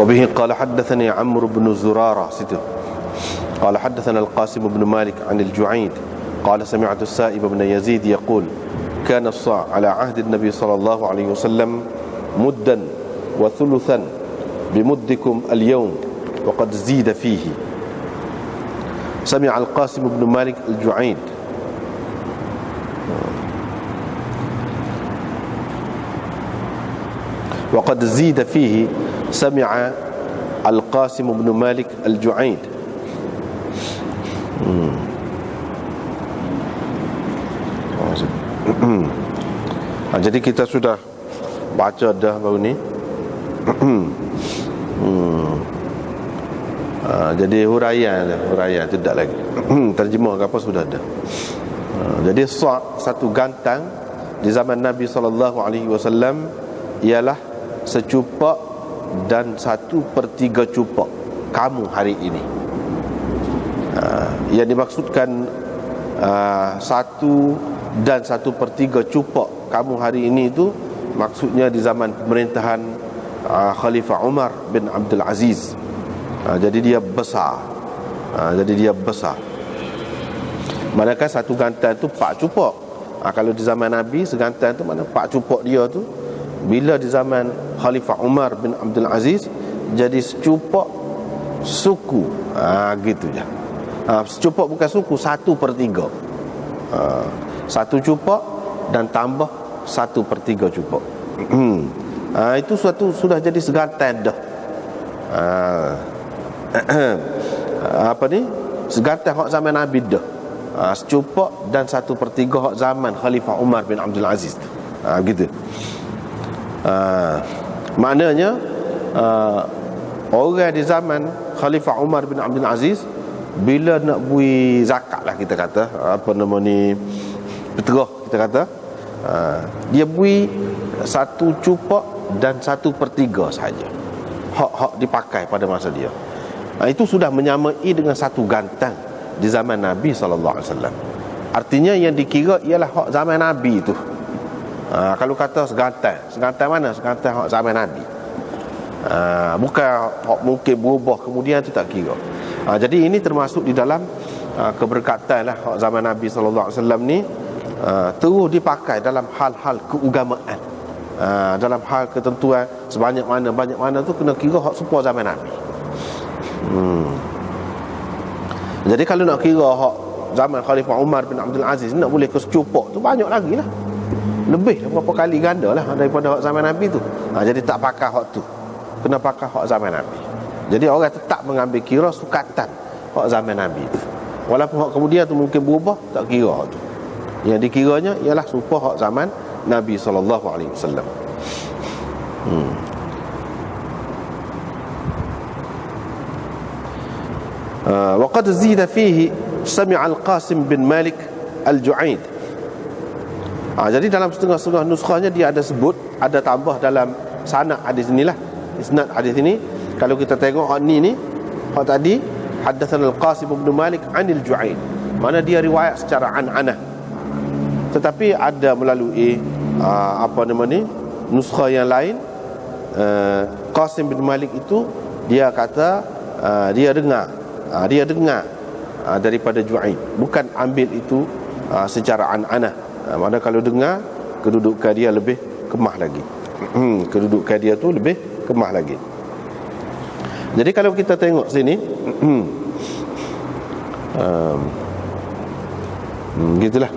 وبه قال حدثني عمرو بن زرارة قال حدثنا القاسم بن مالك عن الجعيد قال سمعت السائب بن يزيد يقول كان الصاع على عهد النبي صلى الله عليه وسلم مدا وثلثا بمدكم اليوم وقد زيد فيه. سمع القاسم بن مالك الجعيد وقد زيد فيه. سمع القاسم بن مالك الجعيد. Jadi kita sudah baca dah baru ni. Jadi huraian tidak lagi. Terjemah ke apa sudah ada. Jadi satu gantang di zaman Nabi SAW ialah secupak dan 1/3 cupak kamu hari ini. Yang dimaksudkan 1 dan 1/3 cupak kamu hari ini itu maksudnya di zaman pemerintahan Khalifah Umar bin Abdul Aziz. Jadi dia besar. Manakah satu gantan tu 4 cupak. Kalau di zaman Nabi segantan tu mana 4 cupak dia tu. Bila di zaman Khalifah Umar bin Abdul Aziz jadi secupak suku. Gitu je. Secupak bukan suku, 1/3. 1 cupak dan tambah 1/3 cupak. Itu sudah jadi segantan dah. Apa ni? Segantan hak zaman Nabi dah. Secupak dan 1/3 hak zaman Khalifah Umar bin Abdul Aziz. Gitu. Maknanya orang di zaman Khalifah Umar bin Abdul Aziz bila nak bui zakat lah kita kata, apa nama ni, peterah kita kata, dia bui 1 cupak dan 1/3 sahaja hak dipakai pada masa dia. Itu sudah menyamai dengan 1 gantang di zaman Nabi SAW. Artinya yang dikira ialah hak zaman Nabi itu. Kalau kata segantan mana? Segantan hak zaman Nabi. Bukan hak mungkin berubah kemudian, itu tak kira. Jadi ini termasuk di dalam keberkatan lah hak zaman Nabi SAW ni, terus dipakai dalam hal-hal keugamaan, dalam hal ketentuan sebanyak mana tu kena kira hak semua zaman Nabi. Jadi kalau nak kira hak zaman Khalifah Umar bin Abdul Aziz nak boleh ke secupak tu banyak lagi lah, lebih berapa kali ganda lah daripada hak zaman Nabi tu. Jadi tak pakai hak tu, kena pakai hak zaman Nabi. Jadi orang tetap mengambil kira sukatan hak zaman Nabi tu, walaupun hak kemudian tu mungkin berubah, tak kira hak tu. Yang dikiranya ialah serupa hak zaman Nabi SAW. وقد زيد فيه سمع القاسم بن مالك الجعيد. Jadi dalam setengah-setengah nuskhahnya dia ada sebut, ada tambah dalam sanad hadis inilah, isnad hadis ini. Kalau kita tengok hak ni hak tadi haddatsana al-Qasim bin Malik anil Ju'aid, mana dia riwayat secara an'anah, tetapi ada melalui apa nama ni, nuskhah yang lain, Qasim bin Malik itu dia kata dia dengar daripada Ju'aid, bukan ambil itu secara an'anah. Mana kalau dengar, kedudukan dia lebih kemah lagi. Kedudukan dia tu lebih kemah lagi. Jadi kalau kita tengok sini, gitulah.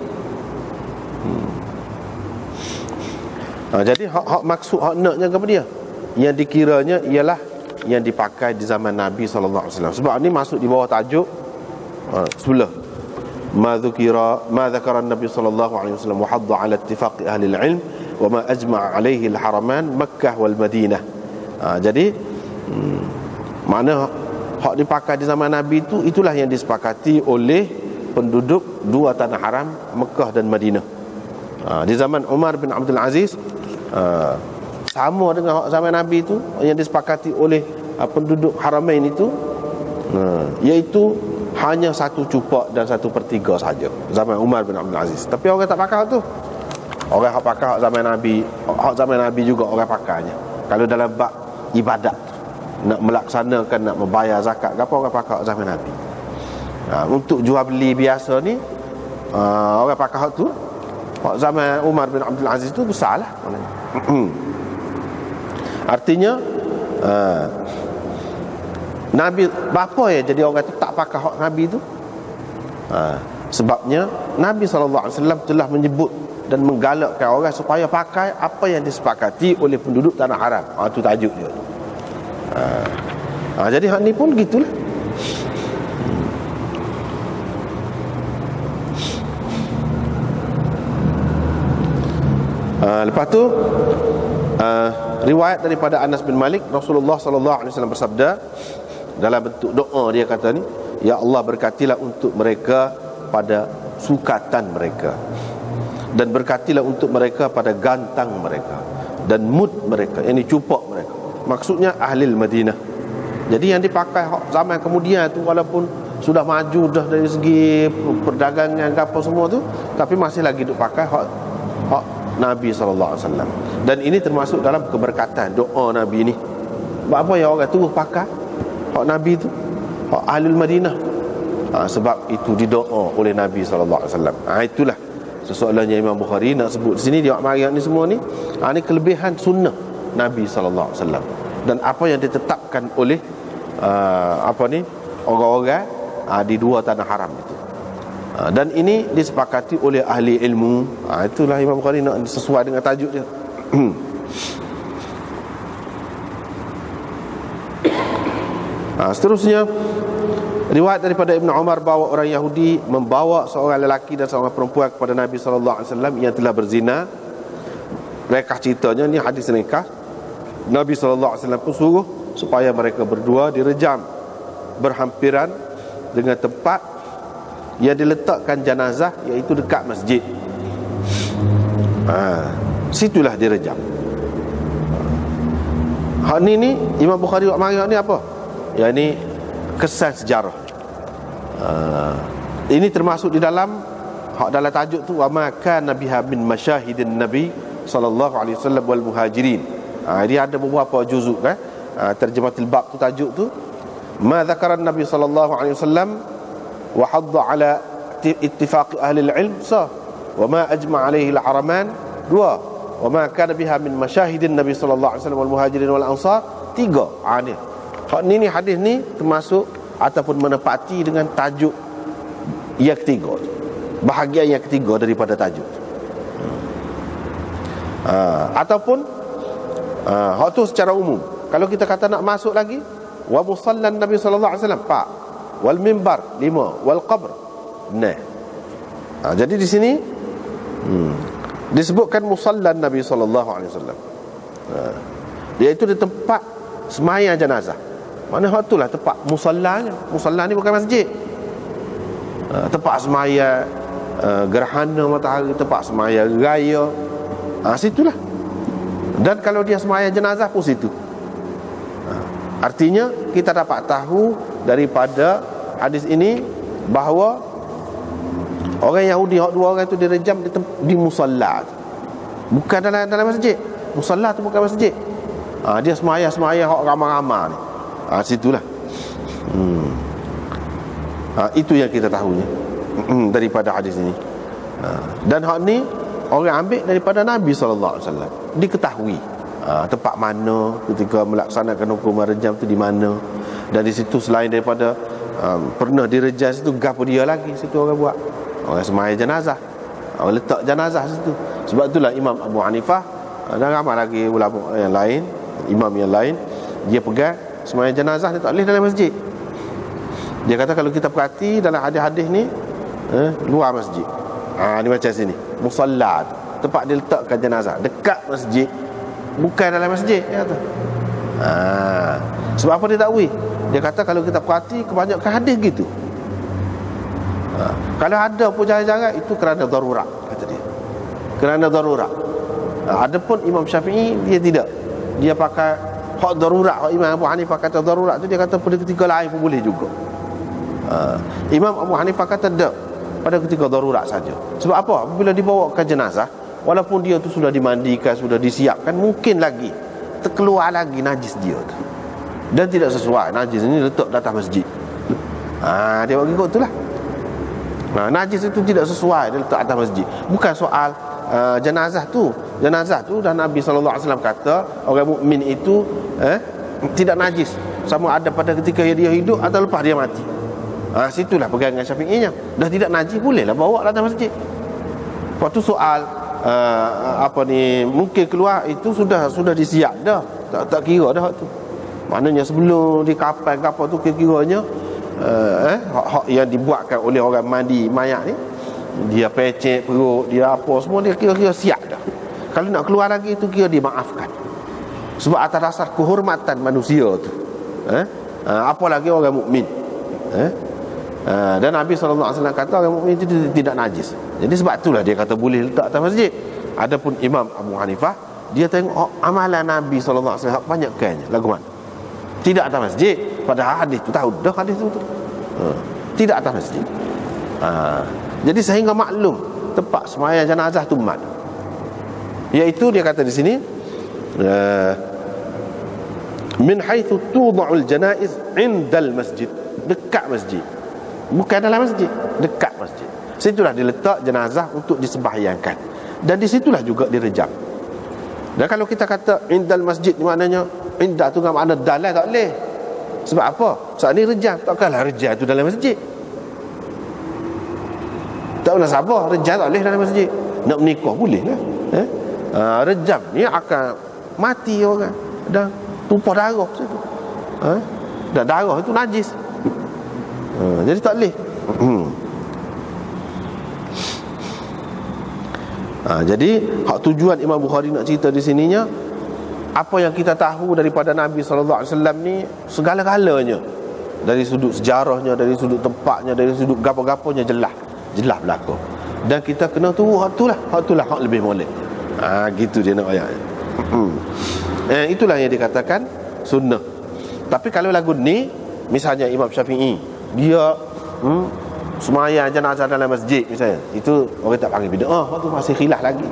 Jadi hak maksud, hak naknya kepada dia, yang dikiranya ialah yang dipakai di zaman Nabi SAW. Sebab ni masuk di bawah tajuk sebelah ma dzakara Nabi sallallahu alaihi wasallam wa hadda ala ittifaq ahli al-ilm wa ma ajma'a alaihi al-haraman Makkah wal Madinah. Jadi makna hak dipakai di zaman Nabi itu, itulah yang disepakati oleh penduduk dua tanah haram, Mekah dan Madinah. Di zaman Umar bin Abdul Aziz sama dengan hak zaman Nabi itu, yang disepakati oleh penduduk Haramain itu, iaitu hanya 1 cupak dan 1/3 saja zaman Umar bin Abdul Aziz. Tapi orang tak pakai tu. Orang hak pakai hak zaman Nabi juga orang pakainya. Kalau dalam bab ibadat, nak melaksanakan, nak membayar zakat, apa orang pakai hak zaman Nabi. Untuk jual beli biasa ni, orang pakai hak tu. Hak zaman Umar bin Abdul Aziz tu besarlah. Artinya Nabi, apa ya jadi orang tu tak pakai hak Nabi tu? Sebabnya Nabi SAW telah menyebut dan menggalakkan orang supaya pakai apa yang disepakati oleh penduduk tanah haram. Itu tajuk dia. Jadi hak ni pun gitulah. Lepas tu riwayat daripada Anas bin Malik, Rasulullah SAW bersabda dalam bentuk doa, dia kata ni, ya Allah, berkatilah untuk mereka pada sukatan mereka, dan berkatilah untuk mereka pada gantang mereka, dan mud mereka, ini cupak mereka. Maksudnya ahli Madinah. Jadi yang dipakai zaman kemudian tu, walaupun sudah maju dah dari segi perdagangan apa semua tu, tapi masih lagi duk pakai hak Nabi SAW. Dan ini termasuk dalam keberkatan doa Nabi ni. Sebab apa ya orang terus pakai hak Nabi tu, hak ahli Madinah? Sebab itu didoa oleh Nabi SAW. Itulah soalannya Imam Bukhari nak sebut sini, dia mari ni semua ni. Ini kelebihan sunnah Nabi SAW, dan apa yang ditetapkan oleh orang-orang di dua tanah haram itu. Dan ini disepakati oleh ahli ilmu. Itulah Imam Bukhari nak sesuai dengan tajuk dia. Seterusnya, riwayat daripada Ibn Umar bahawa orang Yahudi membawa seorang lelaki dan seorang perempuan kepada Nabi SAW yang telah berzina. Rekah ceritanya ni, hadis rekah. Nabi SAW pun suruh supaya mereka berdua direjam berhampiran dengan tempat yang diletakkan jenazah, iaitu dekat masjid. Situlah direjam. Hak ni Imam Bukhari buat mari ni apa? Ya, ini kesan sejarah. Ini termasuk di dalam dalam tajuk tu, wa ma kana biha min masyahidin nabi sallallahu alaihi wasallam wal muhajirin. Dia ada beberapa juzuk kan. Terjematul bab tu, tajuk tu, ma dzakara nabi sallallahu alaihi wasallam wa hadda ala ittifaq ahli al-ilm, wa ma ajma alaihi al-haraman, 2, wa ma kana biha min masyahidin nabi sallallahu alaihi wasallam wal muhajirin wal ansar, 3. Ni hak ni hadis ni termasuk ataupun menepati dengan tajuk yang ketiga, bahagian yang ketiga daripada tajuk. Ataupun hak tu secara umum. Kalau kita kata nak masuk lagi, wa musallan Nabi sallallahu alaihi wasallam, 4, wal mimbar, 5, wal qabr, 6. Jadi di sini disebutkan musallan Nabi sallallahu alaihi wasallam, iaitu di tempat sembahyang jenazah. Mana hak itulah tempat musallanya. Musalla ni bukan masjid. Tempat sembahyang gerhana matahari, tempat sembahyang raya, situlah. Dan kalau dia sembahyang jenazah pun situ. Artinya kita dapat tahu daripada hadis ini bahawa orang Yahudi, dua orang itu direjam di musalla, bukan dalam masjid. Musalla tu bukan masjid. Dia sembahyang hak ramai-ramai ni. Situlah. Itu yang kita tahunya daripada hadis ini. Dan hak ni orang ambil daripada Nabi SAW. Diketahui tempat mana ketika melaksanakan hukuman rejam tu di mana. Dan di situ selain daripada pernah direjam situ, gapo dia lagi situ orang buat? Orang sembahyang jenazah, orang letak jenazah situ. Sebab itulah Imam Abu Hanifah dan ramai lagi ulama yang lain, imam yang lain, dia pegang sembahyang jenazah dia tak boleh dalam masjid. Dia kata kalau kita perhati dalam hadis-hadis ni, luar masjid. Ni macam sini, musalla tu, tempat dia letakkan jenazah dekat masjid, bukan dalam masjid, dia kata. Sebab apa dia tak boleh? Dia kata kalau kita perhati kebanyakan hadis gitu. Kalau ada pun jarang-jarang, itu kerana darurat, kata dia. Kerana darurat. Adapun Imam Syafi'i dia tidak. Dia pakai hak darurat. Hak Imam Abu Hanifah kata darurat tu, dia kata pada ketika lain pun boleh juga. Imam Abu Hanifah kata tak, pada ketika darurat saja. Sebab apa? Apabila dibawa ke jenazah, walaupun dia tu sudah dimandikan, sudah disiapkan, mungkin lagi terkeluar lagi najis dia tu. Dan tidak sesuai, najis ini letak di atas masjid. Dia buat ikut itulah. Najis itu tidak sesuai, dia letak atas masjid. Bukan soal jenazah tu. Jenazah tu dan Nabi SAW kata orang mukmin itu tidak najis, sama ada pada ketika dia hidup atau lepas dia mati. Situlah pegangan Syafi'inya. Dah tidak najis, bolehlah bawa datang masjid. Waktu soal mungkin keluar itu sudah disiap dah. Tak kira dah tu. Maknanya sebelum di kapal ke apa tu, kira-kiranya hak yang dibuatkan oleh orang mandi mayat ni, dia pecek perut, dia apa semua, dia kira-kira siap dah. Kalau nak keluar lagi itu kira dimaafkan. Sebab atas dasar kehormatan manusia tu. Apalagi orang mukmin. Dan Nabi SAW kata orang mukmin itu tidak najis. Jadi sebab itulah dia kata boleh letak atas masjid. Adapun Imam Abu Hanifah, dia tengok amalan Nabi SAW banyakkannya lagu mana? Tidak atas masjid. Padahal hadis tu tahu dah hadis tu. Tidak atas masjid. Jadi sehingga maklum tempat sembahyang jenazah tu mana. Iaitu dia kata di sini min haitsu tudha'ul janaiz 'indal masjid, dekat masjid. Bukan dalam masjid, dekat masjid. Situlah diletak jenazah untuk disembahyangkan. Dan di situlah juga direjam. Dan kalau kita kata indal masjid, maknanya indah tu dengan makna dalam, tak boleh. Sebab apa? Saat ni rejam, takkanlah rejam tu dalam masjid. Tak boleh sabar, rejam tak boleh dalam masjid. Nak menikah boleh lah. Rejam ni akan mati orang dan tumpah darah situ. Dan darah itu najis. Jadi tak boleh. Jadi hak tujuan Imam Bukhari nak cerita di sininya, apa yang kita tahu daripada Nabi SAW ni segala-galanya, dari sudut sejarahnya, dari sudut tempatnya, dari sudut gapo-gaponya jelas berlaku. Dan kita kena tunggu hak itulah hak lebih molek. Gitu dia nak ayat. Itulah yang dikatakan sunnah. Tapi kalau lagu ni, misalnya Imam Syafi'i, dia semayang jenazah dalam masjid misalnya, itu orang tak panggil bid'ah. Waktu masih khilaf lagi.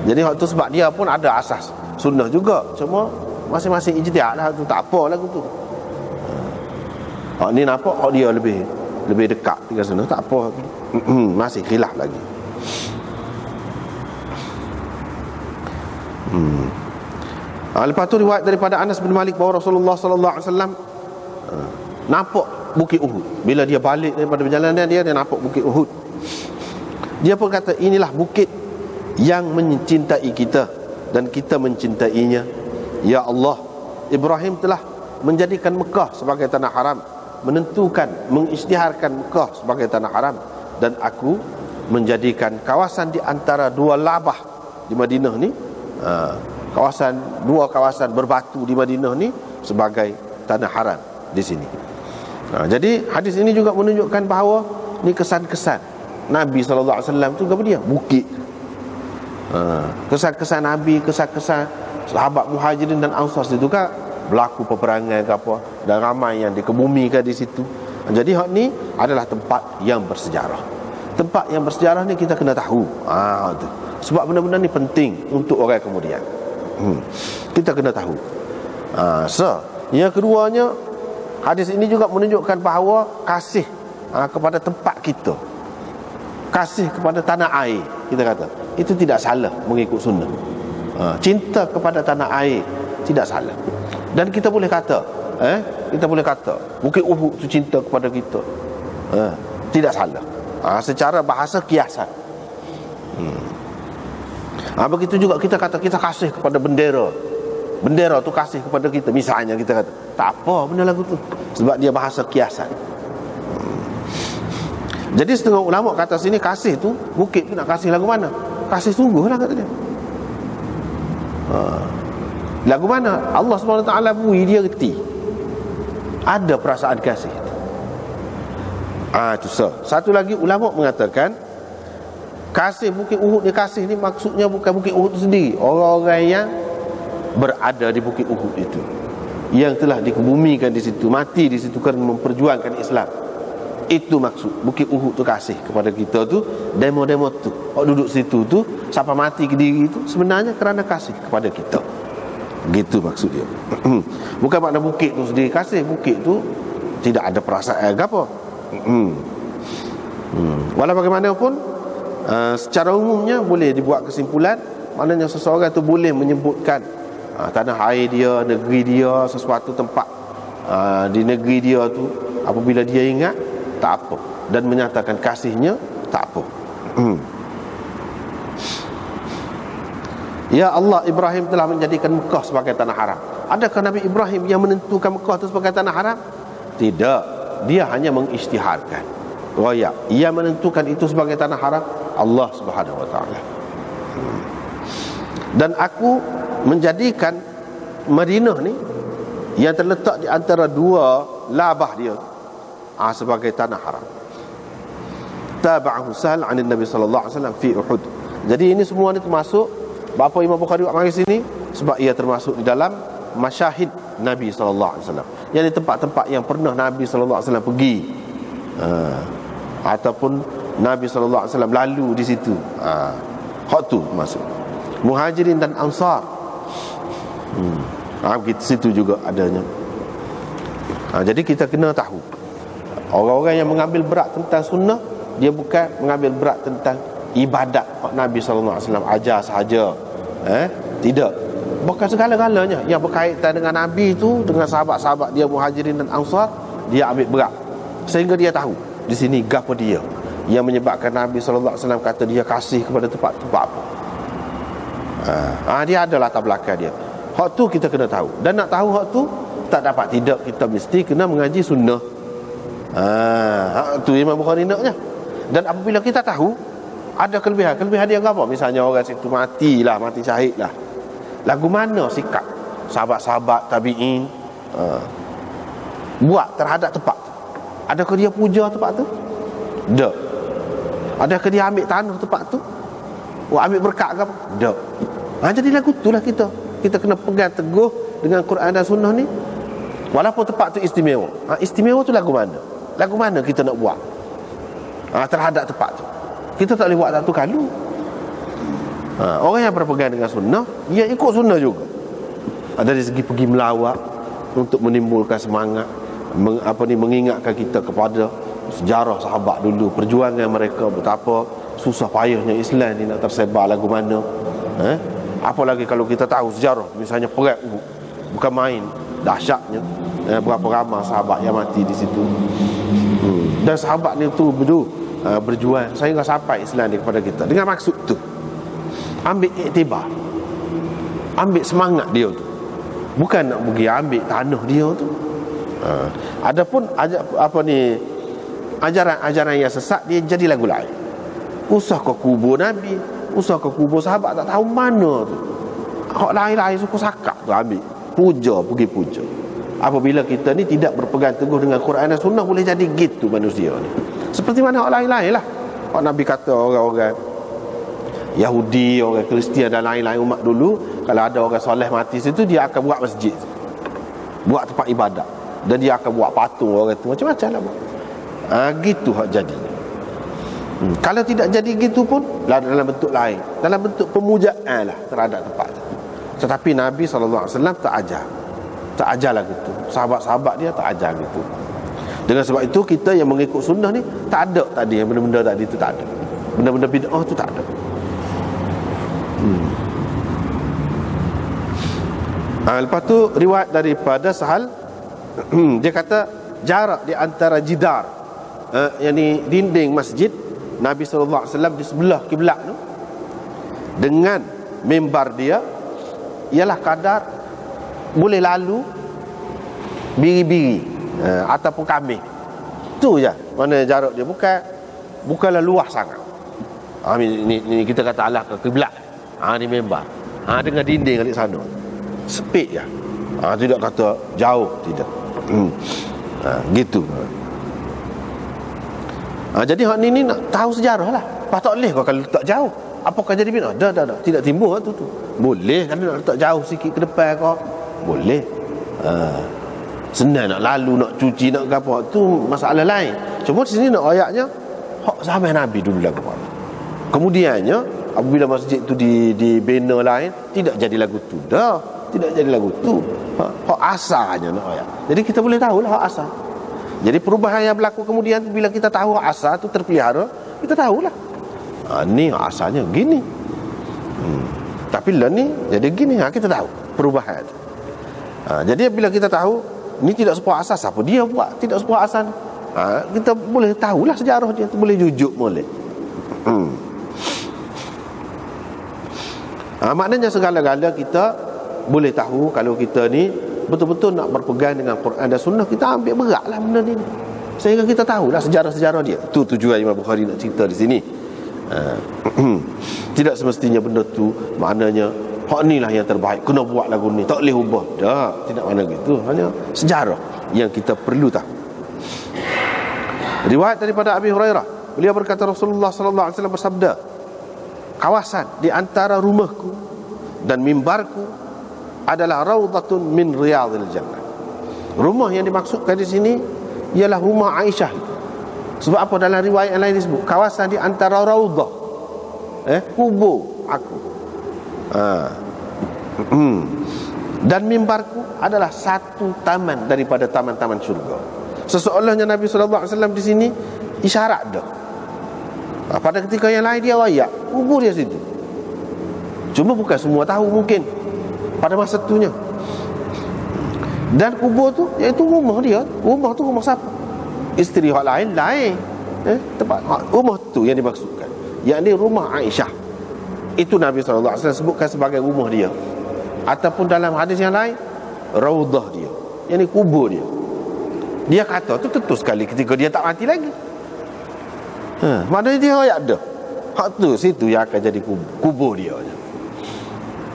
Jadi waktu sebab dia pun ada asas sunnah juga, cuma masing-masing ijtihad lah tu, tak apa lagu tu. Ni nampak dia lebih dekat dengan sunnah, tak apa. Masih khilaf lagi. Lepas tu riwayat daripada Anas bin Malik bahawa Rasulullah SAW nampak Bukit Uhud. Bila dia balik daripada perjalanan dia nampak Bukit Uhud. Dia pun kata, inilah bukit yang mencintai kita dan kita mencintainya. Ya Allah, Ibrahim telah menjadikan Mekah sebagai tanah haram, mengisytiharkan Mekah sebagai tanah haram, dan aku menjadikan kawasan di antara dua labah di Madinah ni, dua kawasan berbatu di Madinah ni sebagai tanah haram di sini. Jadi hadis ini juga menunjukkan bahawa ni kesan-kesan Nabi SAW tu kepada dia bukit. Kesan-kesan Nabi, kesan-kesan sahabat Muhajirin dan Ansar itu kan berlaku peperangan ke apa, dan ramai yang dikebumikan di situ. Jadi hak ni adalah tempat yang bersejarah. Tempat yang bersejarah ni kita kena tahu. Tu. Sebab benda-benda ni penting untuk orang kemudian. Kita kena tahu. Yang keduanya, hadis ini juga menunjukkan bahawa kasih kepada tempat kita, kasih kepada tanah air, kita kata itu tidak salah mengikut sunnah. Cinta kepada tanah air tidak salah. Dan kita boleh kata Bukit Uhud itu cinta kepada kita, tidak salah. Secara bahasa kiasan. Begitu juga kita kata kita kasih kepada bendera tu kasih kepada kita, misalnya kita kata tak apa benda lagu tu, sebab dia bahasa kiasan. Jadi setengah ulama kata sini kasih tu, bukit tu nak kasih lagu mana? Kasih sungguh lah kata dia. Lagu mana? Allah SWT bui dia reti, ada perasaan kasih. Itu satu lagi ulama mengatakan kasih Bukit Uhud ni, kasih ni maksudnya bukan Bukit Uhud tu sendiri, orang-orang yang berada di Bukit Uhud itu, yang telah dikebumikan di situ, mati di situ kerana memperjuangkan Islam. Itu maksud Bukit Uhud tu kasih kepada kita tu. Demo-demo tu, orang duduk situ tu sampai mati ke diri itu sebenarnya kerana kasih kepada kita. Gitu maksud dia. Bukan makna bukit tu sendiri kasih. Bukit tu tidak ada perasaan ke apa. Walau bagaimanapun, secara umumnya boleh dibuat kesimpulan, maknanya seseorang tu boleh menyebutkan tanah air dia, negeri dia, sesuatu tempat di negeri dia tu, apabila dia ingat, tak apa, dan menyatakan kasihnya, tak apa. Ya Allah, Ibrahim telah menjadikan Mekah sebagai tanah haram. Adakah Nabi Ibrahim yang menentukan Mekah itu sebagai tanah haram? Tidak. Dia hanya mengisytiharkan. Ya, ia menentukan itu sebagai tanah haram Allah Subhanahu wa taala. Dan aku menjadikan Madinah ni yang terletak di antara dua labah dia sebagai tanah haram. Tabahu Sahal 'an Nabi sallallahu alaihi wasallam fi Uhud. Jadi ini semua ni termasuk, bapa Imam Bukhari buat mari sini sebab ia termasuk di dalam masyahid Nabi sallallahu alaihi wasallam. Yang di tempat-tempat yang pernah Nabi sallallahu alaihi wasallam pergi. Ataupun Nabi sallallahu alaihi wasallam lalu di situ. Hak tu masuk. Muhajirin dan Ansar. Di situ juga adanya. Jadi kita kena tahu, orang-orang yang mengambil berat tentang sunnah, dia bukan mengambil berat tentang ibadat Nabi sallallahu alaihi wasallam ajar sahaja. Tidak. Bukan segala-galanya yang berkaitan dengan Nabi itu, dengan sahabat-sahabat dia Muhajirin dan Ansar, dia ambil berat. Sehingga dia tahu di sini gapo dia yang menyebabkan Nabi sallallahu alaihi wasallam kata dia kasih kepada tempat-tempat apa. Dia ada latar belakang dia. Hak tu kita kena tahu. Dan nak tahu hak tu tak dapat tidak, kita mesti kena mengaji sunnah. Hak tu Imam Bukhari naknya. Dan apabila kita tahu ada kelebihan dia apa? Misalnya orang situ mati syahid lah. Lagu mana sikap sahabat-sahabat tabi'in buat terhadap tempat tu? Adakah dia puja tempat tu? Tak. Adakah dia ambil tanah tempat tu? Ambil berkat ke apa? Tak. Jadi lagu tu lah kita kena pegang teguh dengan Quran dan sunnah ni. Walaupun tempat tu istimewa. Istimewa tu lagu mana? Lagu mana kita nak buat terhadap tempat tu? Kita tak boleh buat satu kalu. Orang yang berpegang dengan sunnah, dia ikut sunnah juga. Dari segi pergi melawat untuk menimbulkan semangat, mengingatkan kita kepada sejarah sahabat dulu, perjuangan mereka, betapa susah payahnya Islam ni nak tersebar lagu mana. Apalagi kalau kita tahu sejarah, misalnya perang Uhud, bukan main dahsyatnya, berapa ramai sahabat yang mati di situ. Dan sahabat ni tu berjuang sehingga sampai Islam ni kepada kita. Dengan maksud tu, ambil iktibar, ambil semangat dia tu, bukan nak pergi ambil tanah dia tu. Adapun ajaran yang sesat, dia jadi lagu lain. Usah kau kubur Nabi, usah kau kubur sahabat, tak tahu mana tu. Hak lain-lain suku sakak tu ambil, puja, pergi puja. Apabila kita ni tidak berpegang teguh dengan Quran dan Sunnah, boleh jadi gitu manusia ni. Seperti mana hak lain-lain lah. Hak Nabi kata orang-orang Yahudi, orang Kristian dan lain-lain umat dulu, kalau ada orang soleh mati situ, dia akan buat masjid, buat tempat ibadat, dan dia akan buat patung orang tu, macam-macam lah. Gitu hak jadi. Kalau tidak jadi gitu pun dalam bentuk lain, dalam bentuk pemujaan lah terhadap tempat tu. Tetapi Nabi SAW tak ajar lah gitu. Sahabat-sahabat dia tak ajar gitu. Dengan sebab itu kita yang mengikut sunnah ni tak ada tadi, yang benda-benda tadi tu tak ada, benda-benda bid'ah tu tak ada. Lepas tu riwayat daripada Sahal, dia kata jarak di antara jidar, yakni dinding masjid Nabi SAW di sebelah kiblat tu dengan mimbar dia ialah kadar boleh lalu biri-biri ataupun kambing. Tu je mana jarak dia, bukanlah luas sangat. Ni kita kata alah ke kiblat, ni mimbar, dengan dinding kat sana, sepit je. Tidak kata jauh, tidak. Gitu. Jadi hak ni nak tahu sejarah lah. Tak boleh kau kalau letak jauh. Apakah jadi bina? Dah. Tidak timbul tu. Boleh kalau nak letak jauh sikit ke depan kau. Boleh. Senang nak lalu, nak cuci, nak apa, tu masalah lain. Cuma di sini nak ayatnya hak zaman Nabi dulu lagu. Kemudiannya apabila masjid tu dibina lain, tidak jadi lagu tu dah. tidak jadi lagu tu. Hak asalnya nak ayat. Jadi kita boleh tahu lah hak asal. Jadi perubahan yang berlaku kemudian bila kita tahu hak asal tu terpelihara, kita tahulah. Ni hak asalnya gini. Tapi lah ni jadi gini, kita tahu perubahan tu. Jadi bila kita tahu ni tidak sebuah asas, apa dia buat tidak sebuah asas, kita boleh tahulah sejarah dia tu, boleh jujuk molek. Maknanya segala-gala kita boleh tahu. Kalau kita ni betul-betul nak berpegang dengan Quran dan Sunnah, kita ambil beratlah benda ni, sehingga kita tahulah sejarah-sejarah dia. Itu tujuan Imam Bukhari nak cerita di sini. Tidak semestinya benda tu maknanya hak ni lah yang terbaik, kena buat lagu ni, tak boleh ubah. Tak, tidak makna gitu. Hanya sejarah yang kita perlu tahu. Riwayat daripada Abi Hurairah, beliau berkata Rasulullah sallallahu alaihi wasallam bersabda, kawasan di antara rumahku dan mimbarku adalah raudhatun min riyadil jannah. Rumah yang dimaksudkan di sini ialah rumah Aisyah. Sebab apa dalam riwayat yang lain disebut kawasan di antara raudhah, kubur aku. Dan mimbarku adalah satu taman daripada taman-taman syurga. Seseolahnya Nabi sallallahu alaihi wasallam di sini isyarat dah. Pada ketika yang lain dia royak kubur dia situ. Cuma bukan semua tahu mungkin pada masa itunya. Dan kubur tu iaitu rumah dia. Rumah tu rumah siapa? Isteri orang lain. Tempat rumah tu yang dimaksudkan, yakni rumah Aisyah. Itu Nabi sallallahu alaihi wasallam sebutkan sebagai rumah dia. Ataupun dalam hadis yang lain raudhah dia, yakni kubur dia. Dia kata tu tentu sekali ketika dia tak mati lagi. Maknanya dia royak dah. Hak tu situ yang akan jadi kubur dia.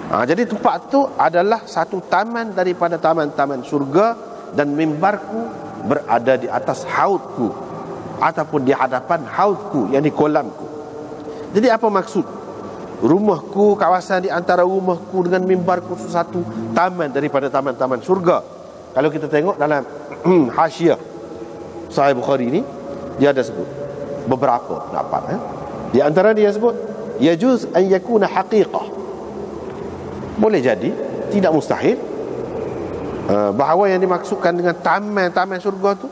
Jadi tempat tu adalah satu taman daripada taman-taman syurga, dan mimbarku berada di atas haudku ataupun di hadapan haudku, yakni kolamku. Jadi apa maksud rumahku, kawasan di antara rumahku dengan mimbarku satu taman daripada taman-taman syurga? Kalau kita tengok dalam hasyiah Sahih Bukhari ni, dia ada sebut beberapa pendapat. Di antara dia sebut yajuz an yakuna haqiqah, boleh jadi, tidak mustahil, bahawa yang dimaksudkan dengan taman-taman syurga tu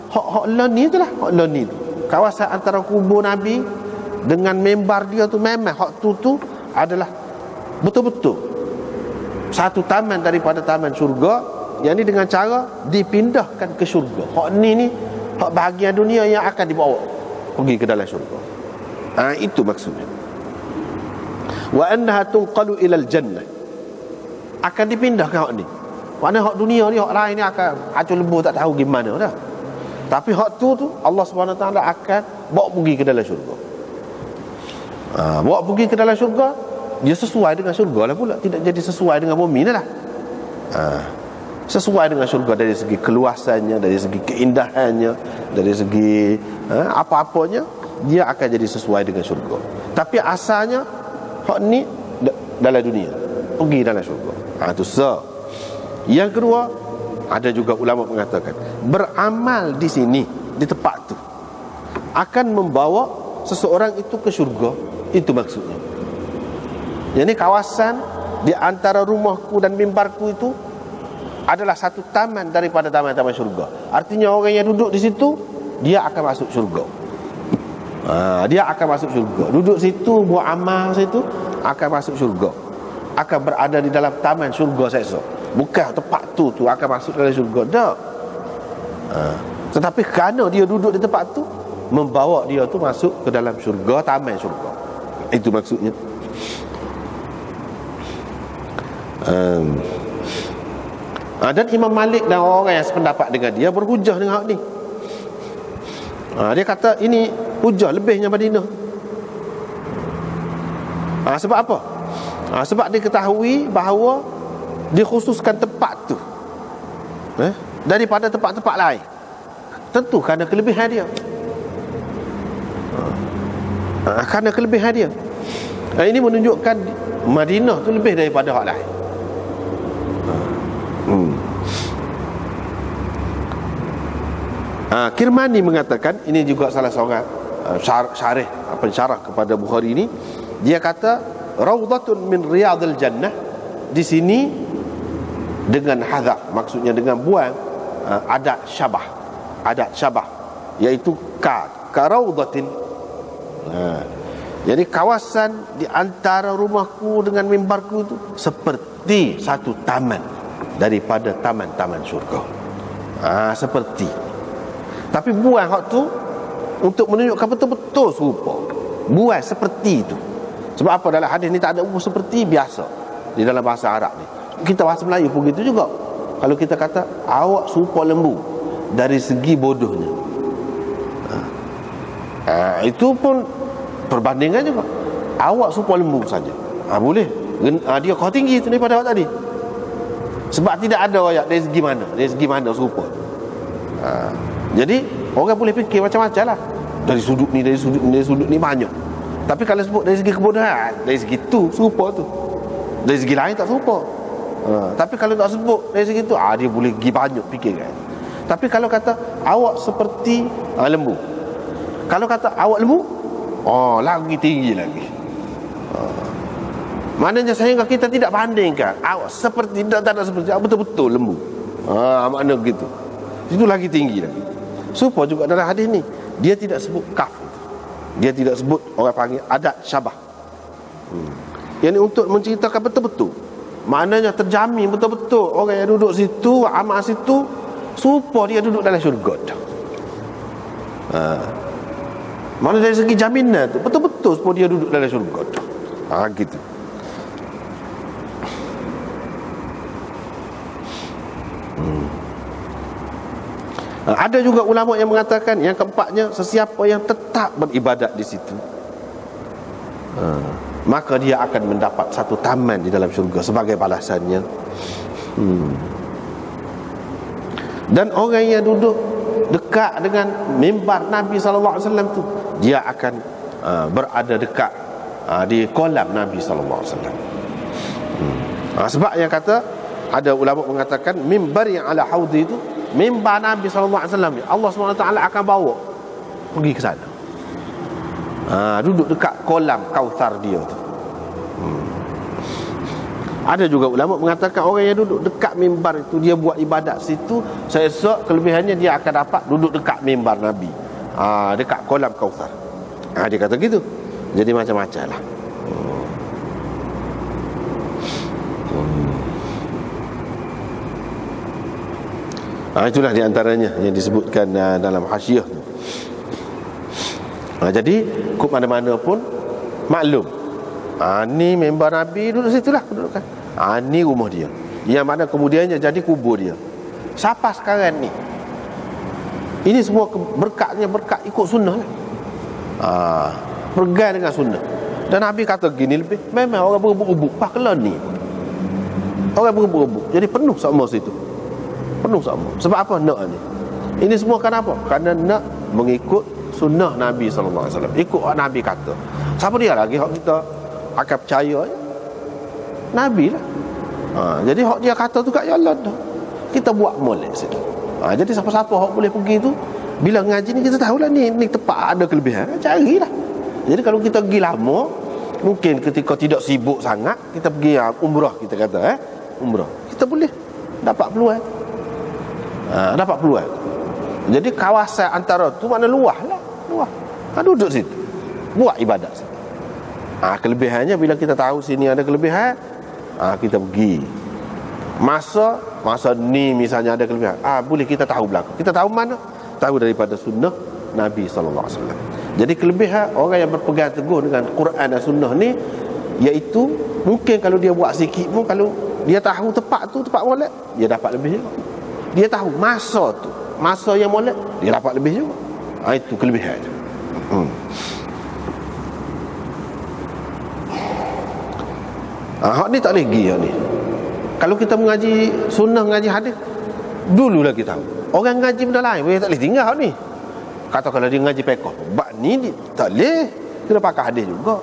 hak lani tu lah, hak lani tu, kawasan antara kubur Nabi dengan mimbar dia tu, memang hak tu adalah betul-betul satu taman daripada taman syurga, yang ni dengan cara dipindahkan ke syurga. Hak ni hak bahagian dunia yang akan dibawa pergi ke dalam syurga. Itu maksudnya. Wa annaha tunqalu ilal jannah, akan dipindahkan hak ni. Maknanya hak dunia ni, hak lain ni akan hancur lebur, tak tahu gimana dah. Tapi hak tu Allah Subhanahu Wa Taala akan bawa pergi ke dalam syurga. Bawa pergi ke dalam syurga, dia sesuai dengan syurga lah pula, tidak jadi sesuai dengan bumi lah. Sesuai dengan syurga dari segi keluasannya, dari segi keindahannya, dari segi apa-apanya, dia akan jadi sesuai dengan syurga. Tapi asalnya hak ni dalam dunia, pergi dalam syurga. Itu yang kedua, ada juga ulama mengatakan beramal di sini, di tempat tu, akan membawa seseorang itu ke syurga. Itu maksudnya. Jadi kawasan di antara rumahku dan mimbarku itu adalah satu taman daripada taman-taman syurga. Artinya orang yang duduk di situ, dia akan masuk syurga. Dia akan masuk syurga. Duduk situ, buat amal situ, akan masuk syurga, akan berada di dalam taman syurga seksa. Bukan tempat tu akan masuk dalam syurga, tak. Tetapi kerana dia duduk di tempat tu, membawa dia tu masuk ke dalam syurga, taman syurga. Itu maksudnya. Dan Imam Malik dan orang yang sependapat dengan dia berhujah dengan hak ni. Dia kata ini hujah lebihnya Madinah. Sebab apa? Sebab diketahui bahawa dikhususkan tempat tu daripada tempat-tempat lain. Tentu kerana kelebihan dia. Kerana kelebihan dia. Ini menunjukkan Madinah tu lebih daripada hak lain. Kirmani mengatakan, ini juga salah seorang pensyarah kepada Bukhari ini, dia kata raudhatun min riyadil jannah, di sini dengan hadaf, maksudnya dengan buang adat syabah, iaitu karaudatin. Jadi kawasan di antara rumahku dengan mimbarku itu seperti satu taman daripada taman-taman syurga. Seperti. Tapi buang hak tu untuk menunjukkan betul-betul serupa. Buang seperti itu. Sebab apa, dalam hadis ni tak ada seperti biasa di dalam bahasa Arab ni. Kita bahasa Melayu pun gitu juga. Kalau kita kata awak serupa lembu dari segi bodohnya, itu pun perbandingan juga. Awak serupa lembu saja, boleh. Dia kau tinggi tu daripada awak tadi. Sebab tidak ada ayat dari segi mana serupa. Jadi orang boleh fikir macam-macam lah. Dari sudut ni, dari sudut ni banyak. Tapi kalau sebut dari segi kebodohan, dari segi tu serupa tu, dari segi lain tak serupa. Tapi kalau tak sebut dari segi tu, dia boleh pergi banyak fikirkan. Tapi kalau kata awak seperti lembu, kalau kata awak lembu, lagi tinggi lagi. Maknanya sehingga kita tidak bandingkan awak seperti, tak ada seperti, betul-betul lembu. Makna begitu. Itu lagi tinggi lagi. Supaya juga dalam hadis ni, dia tidak sebut kaf, dia tidak sebut, orang panggil adat syabah. Yang ini untuk menceritakan betul-betul, maknanya terjamin betul-betul orang yang duduk situ, amal situ, supaya dia duduk dalam syurga. Mana dari segi jaminan tu betul-betul supaya dia duduk dalam syurga. Gitu. Ada juga ulama yang mengatakan yang keempatnya, sesiapa yang tetap beribadat di situ, maka dia akan mendapat satu taman di dalam syurga sebagai balasannya. Dan orang yang duduk dekat dengan mimbar Nabi SAW tu, dia akan berada dekat di kolam Nabi SAW. Sebab yang kata, ada ulama mengatakan mimbar yang ala haudi itu mimbar Nabi SAW ni, Allah SWT akan bawa pergi ke sana, duduk dekat kolam Kautsar dia tu. Ada juga ulama mengatakan orang yang duduk dekat mimbar itu, dia buat ibadat situ, seesok kelebihannya dia akan dapat duduk dekat mimbar Nabi, dekat kolam Kautsar. Dia kata gitu. Jadi macam-macam lah. Itulah di antaranya yang disebutkan dalam hasyiah tu. Jadi ke mana-mana pun maklum, ni member Nabi duduk situlah kedudukan. Ni rumah dia, yang mana kemudiannya jadi kubur dia. Siapa sekarang ni? Ini semua berkatnya berkat ikut sunnah lah. Pegang dengan sunnah. Dan Nabi kata gini lebih, memang orang berebut-rebut pakelah ni, orang berebut-rebut, jadi penuh sama situ, penuh sama. Sebab apa nak ni? Ini semua kenapa? Kerana nak mengikut sunnah Nabi SAW, ikut what Nabi kata. Siapa dia lagi hak kita akan percaya? Nabi lah. Jadi hak dia kata tu kat jalan dah, kita buat molek situ. Jadi siapa-siapa hak boleh pergi tu, bila ngaji ni kita tahulah ni tempat ada kelebihan, carilah. Jadi kalau kita pergi lama, mungkin ketika tidak sibuk sangat, kita pergi umrah, kita kata umrah, kita boleh dapat peluang. Dapat peluang. Jadi kawasan antara tu mana luas lah, luas. Duduk situ, buat ibadat situ. Kelebihannya bila kita tahu sini ada kelebihan, kita pergi. Masa ni misalnya ada kelebihan, boleh kita tahu belakang. Kita tahu mana? Tahu daripada sunnah Nabi SAW. Jadi kelebihan orang yang berpegang teguh dengan Quran dan sunnah ni, iaitu mungkin kalau dia buat sikit pun, kalau dia tahu tepat tu, tepat molek, dia dapat lebih juga. Dia tahu masa tu, masa yang molek, dia dapat lebih juga. Itu kelebihan. Hak ni tak boleh pergi hak ni. Kalau kita mengaji sunnah, mengaji hadis, dululah kita tahu. Orang ngaji benda lain, boleh tak boleh tinggal hak ni. Kata kalau dia ngaji pekoh, bab ni tak boleh, kena pakai hadis juga.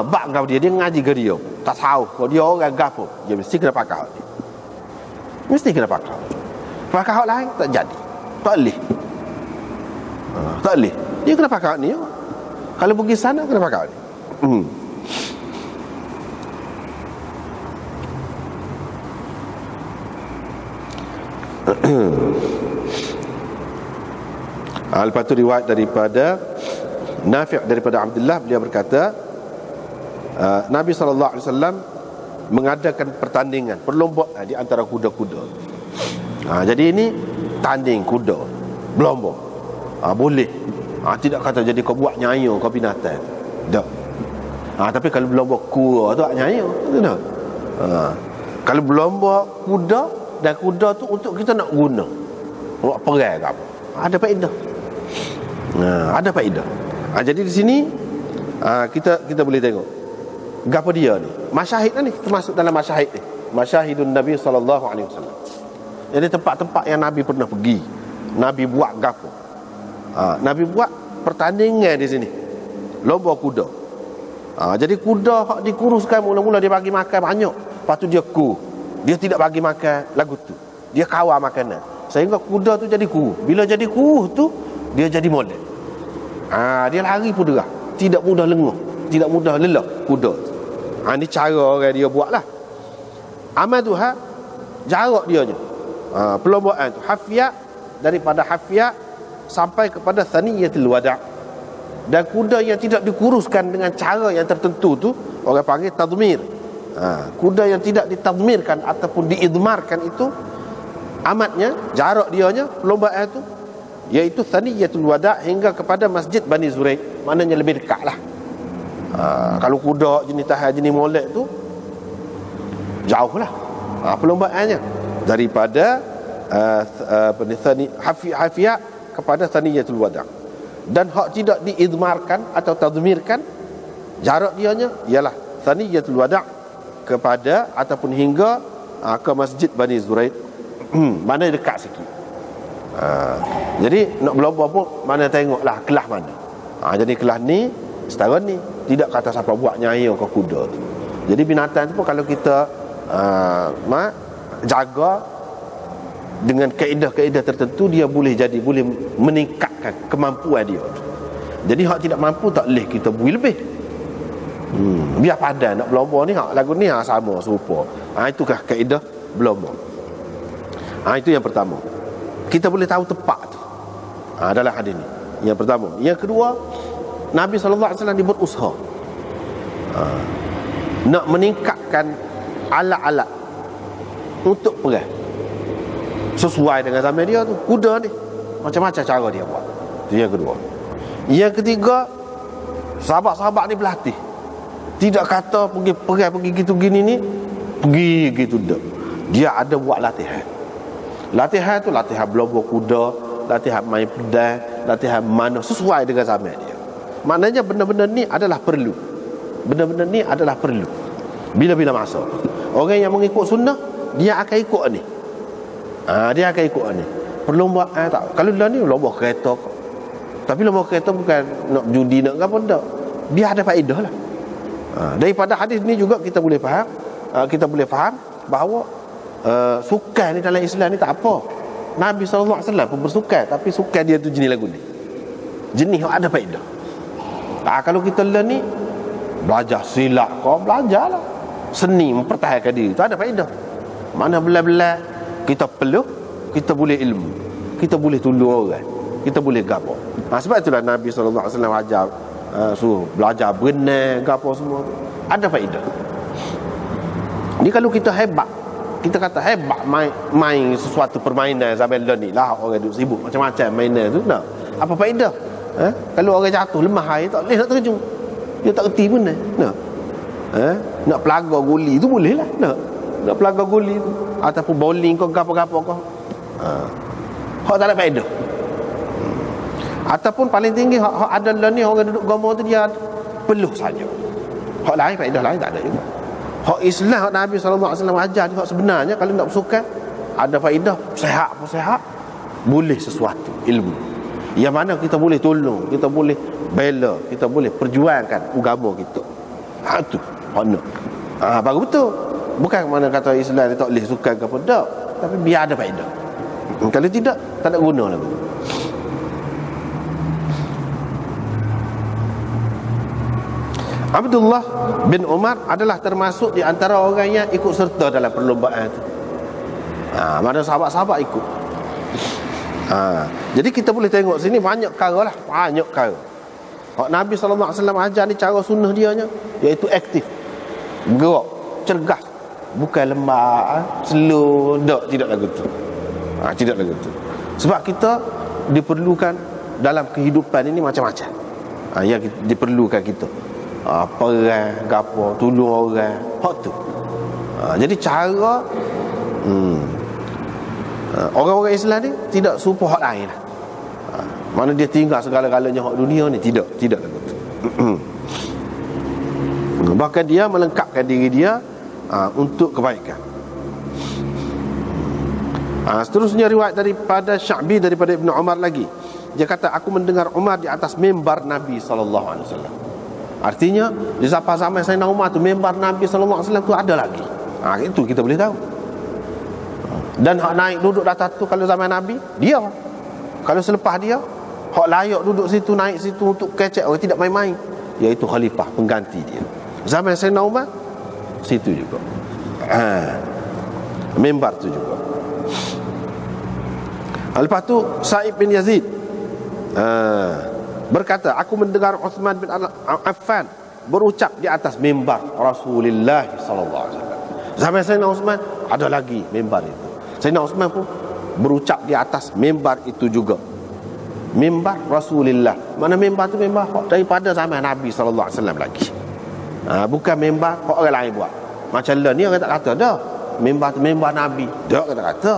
Bab kau dia ngaji ke dia, tak tahu kalau dia orang gapo, dia mesti kena pakai hak ni. Mesti kena pakai. Pakai hak lain tak jadi, tak boleh. Tak boleh. Dia kena pakai hak ni juga. Kalau pergi sana kena pakai hak ni. Lepas tu riwayat daripada Nafi' daripada Abdullah, beliau berkata Nabi SAW mengadakan pertandingan, perlombaan di antara kuda-kuda. Jadi ini tanding kuda, berlomba. Boleh. Tidak kata jadi kau buat nyayo kau binatang. Tak. Tapi kalau berlomba kuda tu tak nyayo, tak. Kalau berlomba kuda, dan kuda tu untuk kita nak guna, buat perang ke apa, ada faedah. Ada faedah. Jadi di sini kita boleh tengok gapo dia ni. Masyahid ni termasuk dalam masyahid ni. Masyahidun Nabi SAW. Jadi tempat-tempat yang Nabi pernah pergi, Nabi buat gapo. Nabi buat pertandingan di sini, lomba kuda. Jadi kuda hak dikuruskan, mula-mula dia bagi makan banyak, lepas tu dia dia tidak bagi makan lagu tu, dia kawal makanan sehingga kuda tu jadi kuruh. Bila jadi kuruh tu dia jadi molek. Dia lari pun derah, tidak mudah lenguh, tidak mudah lelah kuda tu. Ni cara orang dia buat lah. Amal tu jarak dia je. Perlombaan tu hafiat, daripada hafiat sampai kepada thaniyatul wada'. Dan kuda yang tidak dikuruskan dengan cara yang tertentu tu orang panggil tadmir. Kuda yang tidak ditadmirkan ataupun diidmarkan itu, amatnya, jarak dianya, perlombaan tu, iaitu thaniyatul wada' hingga kepada Masjid Bani Zuraik. Maknanya lebih dekat lah. Kalau kuda jenis tahan, jenis molek tu, jauh lah perlombaannya daripada hafiat kepada thaniyatul wada'. Dan hak tidak diidmarkan atau tadmirkan, jarak dianya ialah thaniyatul wada' kepada ataupun hingga ke Masjid Bani Zuraik. Mana dekat sikit. Jadi nak berlomba pun mana tengoklah kelas mana. Jadi kelas ni setara ni, tidak kata siapa buat nyaya ke kuda tu. Jadi binatang tu pun kalau kita jaga dengan kaedah-kaedah tertentu, dia boleh meningkatkan kemampuan dia. Jadi hak tidak mampu tak boleh kita beri lebih. Biar padan nak berlomba ni, lagu ni sama serupa. Itukah kaedah berlomba. Itu yang pertama. Kita boleh tahu tepat tu dalam hadis ni. Yang pertama. Yang kedua, Nabi SAW dia berusaha nak meningkatkan alat-alat untuk perang sesuai dengan zaman dia tu. Kuda ni macam-macam cara dia buat. Itu yang kedua. Yang ketiga, sahabat-sahabat ni berlatih. Tidak kata pergi perang, pergi gitu gini ni, pergi gitu dak. Dia ada buat latihan. Latihan tu latihan berlomba kuda, latihan main pedang, latihan mana sesuai dengan zaman dia. Maknanya benda-benda ni adalah perlu. Benda-benda ni adalah perlu. Bila-bila masa orang yang mengikut sunnah, dia akan ikut ni. Dia akan ikut ni. Perlombaan tak. Kalau dah ni lomba kereta. Tapi lomba kereta bukan nak judi nak apa dak. Dia ada faedah lah. Daripada hadis ni juga kita boleh faham bahawa sukan ni dalam Islam ni tak apa. Nabi SAW pun bersukan, tapi sukan dia tu jenis lagu ni, jenis yang ada faedah. Kalau kita learn ni, belajar silat kau, belajar lah seni mempertahankan diri, tu ada faedah. Mana belah-belah kita peluh, kita boleh ilmu, kita boleh tolong orang, kita boleh gapo. Sebab itulah Nabi SAW ajar suruh belajar berenang, gapo semua, ada faedah. Ni kalau kita hebat, kita kata hebat main sesuatu permainan zaman ni lah, orang duduk sibuk macam-macam mainan tu, tak apa faedah. Kalau orang jatuh lemah air, tak boleh nak terjun, dia tak erti pun nak pelaga guli tu boleh lah, nak pelaga guli tu ataupun bowling kau gapo-gapo kau, hak tak ada faedah. Ataupun paling tinggi hak ada lah ni, orang duduk gomo tu dia peluh saja, hak lain faedah lain tak ada juga. Hak Islam, hak Nabi SAW ajar ni, hak sebenarnya kalau nak bersukan ada faedah, sehat pun sehat, boleh sesuatu ilmu yang mana kita boleh tolong, kita boleh bela, kita boleh perjuangkan agama kita. Tu mana baru betul. Bukan mana kata Islam ni tak boleh sukan ke apa, tak, tapi biar ada faedah. Kalau tidak, tak ada guna lah. Abdullah bin Umar adalah termasuk di antara orang yang ikut serta dalam perlombaan itu. Mana sahabat-sahabat ikut. Jadi kita boleh tengok sini banyak perkara lah, banyak perkara. Nabi SAW ajar ni cara sunnah dia nya, iaitu aktif, bergerak, cergas, bukan lemah, slow, tidak lagu tu. Tidak lagu tu. Sebab kita diperlukan dalam kehidupan ini macam-macam. Yang diperlukan kita. Perang, gapo, tolong orang, hak tu. Jadi cara orang-orang Islam ni tidak serupa hak lain lah. Mana dia tinggal segala-galanya hak dunia ni, tidak lagu tu. Bahkan dia melengkapkan diri dia untuk kebaikan. Seterusnya riwayat daripada Sya'bi daripada Ibn Umar lagi. Dia kata, aku mendengar Umar di atas mimbar Nabi SAW. Artinya di zaman Sayyidina Umar tu, mimbar Nabi SAW tu ada lagi. Itu kita boleh tahu. Dan hak naik duduk di atas tu kalau zaman Nabi, dia. Kalau selepas dia, hak layak duduk situ, naik situ untuk kecek orang, tidak main-main, iaitu khalifah pengganti dia. Zaman Sayyidina Umar, situ juga. Mimbar tu juga. Lepas tu Sa'id bin Yazid berkata, aku mendengar Uthman bin Affan berucap di atas mimbar Rasulullah SAW. Zaman Sayyidina Uthman ada lagi mimbar itu. Sayyidina Uthman pun berucap di atas mimbar itu juga. Mimbar Rasulullah. Mana mimbar tu mimbar daripada zaman Nabi SAW lagi. Bukan mimbar orang lain buat. Macam lah ni orang tak kata dah mimbar tu mimbar Nabi. Dak kata.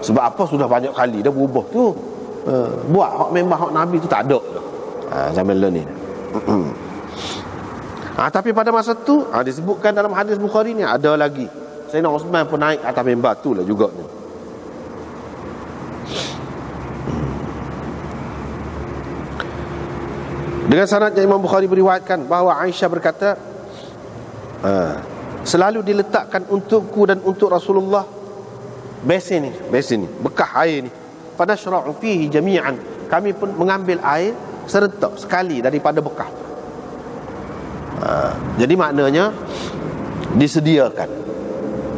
Sebab apa, sudah banyak kali dah berubah tu. Buat hak mimbar hak Nabi tu tak ada dah. Zaman lah ni. Tapi pada masa tu disebutkan dalam hadis Bukhari ni ada lagi. Sayyidina Uthman pun naik atas mimbar tu lah juga ni. Dengan sanad yang Imam Bukhari beriwayatkan bahawa Aisyah berkata, selalu diletakkan untukku dan untuk Rasulullah besin ni, bekas air ni. Fanashra'u fihi jami'an, kami pun mengambil air serentak sekali daripada bekas. Jadi maknanya disediakan.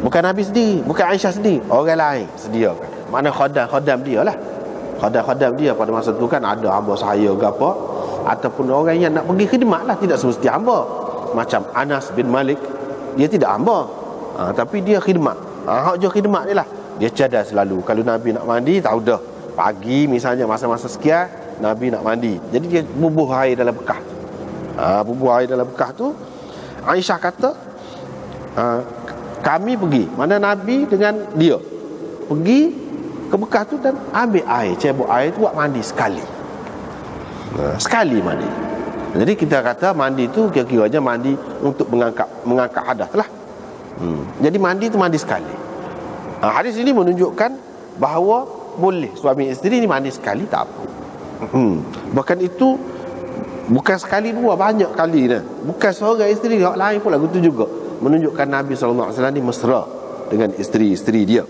Bukan Nabi sendiri, bukan Aisyah sendiri, orang lain sediakan. Mana khadam dia lah. Khadam dia pada masa tu kan ada hamba sahaya ke apa, ataupun orang yang nak pergi khidmat lah, tidak semesti hamba. Macam Anas bin Malik, dia tidak hamba, tapi dia khidmat. Hak je khidmat dia lah. Dia cadar selalu. Kalau Nabi nak mandi, tahu dah pagi misalnya masa-masa sekian Nabi nak mandi, jadi dia bubuh air dalam bekas. Bubuh air dalam bekas tu. Aisyah kata, kami pergi, mana Nabi dengan dia pergi ke bekas tu dan ambil air, cebok air tu buat mandi sekali. Sekali mandi. Jadi kita kata mandi tu kira-kiranya mandi untuk mengangkat hadas lah. Jadi mandi tu mandi sekali. Hadis ini menunjukkan bahawa boleh suami isteri ni mandi sekali tak apa. Bahkan itu bukan sekali dua, banyak kali dah. Bukan seorang isteri, orang lain pun lagu tu juga menunjukkan Nabi SAW ni mesra dengan isteri-isteri dia.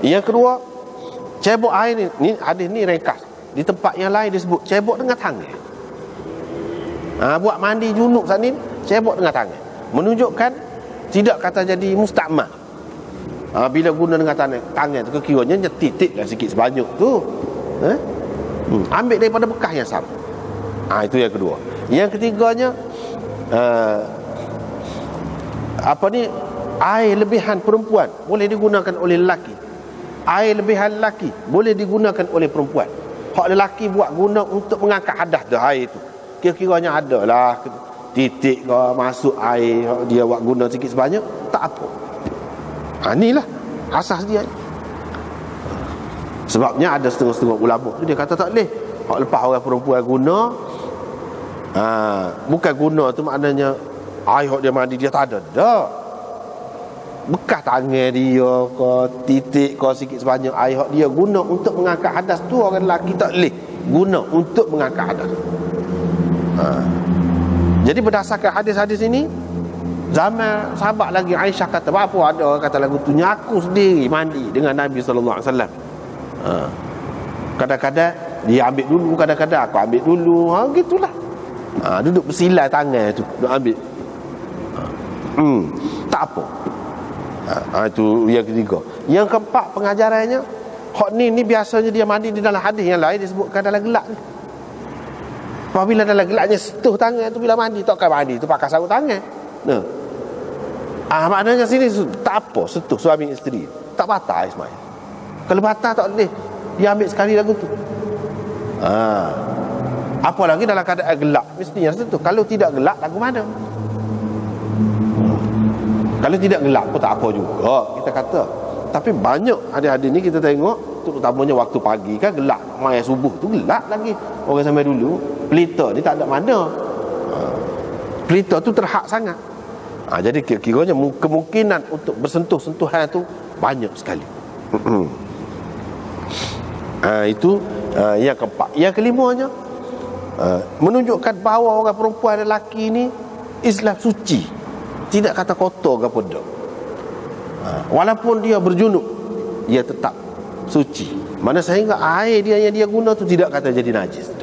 Yang kedua, cebok air ni hadis ni ringkas. Di tempat yang lain disebut cebok dengan tangan. Buat mandi junub saat ni, cebok dengan tangan, menunjukkan tidak kata jadi mustakmal. Bila guna dengan tangan tu kekiranya titik lah sikit sebanyak tu. Ambil daripada bekas yang sama. Itu yang kedua. Yang ketiganya, air lebihan perempuan boleh digunakan oleh lelaki. Air lebihan lelaki boleh digunakan oleh perempuan. Hak lelaki buat guna untuk mengangkat hadas dah air tu, kira-kiranya ada lah titik ke masuk air, dia buat guna sikit sebanyak, tak apa. Inilah asas dia. Sebabnya ada setengah-setengah ulama tu dia kata tak boleh. Hak lepas orang perempuan guna, bukan guna tu maknanya air hak dia mandi dia tak ada dah. Bekas tangan dia ke titik ke sikit sebanyak air hak dia guna untuk mengangkat hadas tu, orang lelaki tak boleh guna untuk mengangkat hadas. Jadi berdasarkan hadis-hadis ini, zaman sahabat lagi Aisyah kata, apa ada orang kata lagu tu, aku sendiri mandi dengan Nabi SAW. Kadang-kadang dia ambil dulu, kadang-kadang aku ambil dulu, gitulah. Duduk bersilai tangan tu, duduk ambil. Tak apa. Itu yang ketiga. Yang keempat, pengajarannya hak ni biasanya dia mandi di dalam hadis yang lain disebutkan dalam gelak ni. Apabila dalam gelaknya sentuh tangan tu, bila mandi takkan mandi tu pakai sarung tangan. Maknanya sini tak apa sentuh suami isteri, tak batal Ismail. Kalau batal tak boleh dia ambil sekali lagu tu. Apa lagi dalam keadaan gelak, mestinya sentuh. Kalau tidak gelak lagu mana? Kalau tidak gelak pun tak apa juga kita kata. Tapi banyak hadis-hadis ni kita tengok, terutamanya waktu pagi kan gelak, mai subuh tu gelak lagi. Orang sampai dulu pelita ni tak ada mana. Pelita tu terhak sangat. Jadi kira-kiranya kemungkinan untuk bersentuh-sentuhan tu banyak sekali. Itu yang keempat. Yang kelimanya, menunjukkan bahawa orang perempuan dan lelaki ni Islam suci, tidak kata kotor ke apa dak. Walaupun dia berjunub, dia tetap suci. Mana sehingga air dia yang dia guna tu tidak kata jadi najis.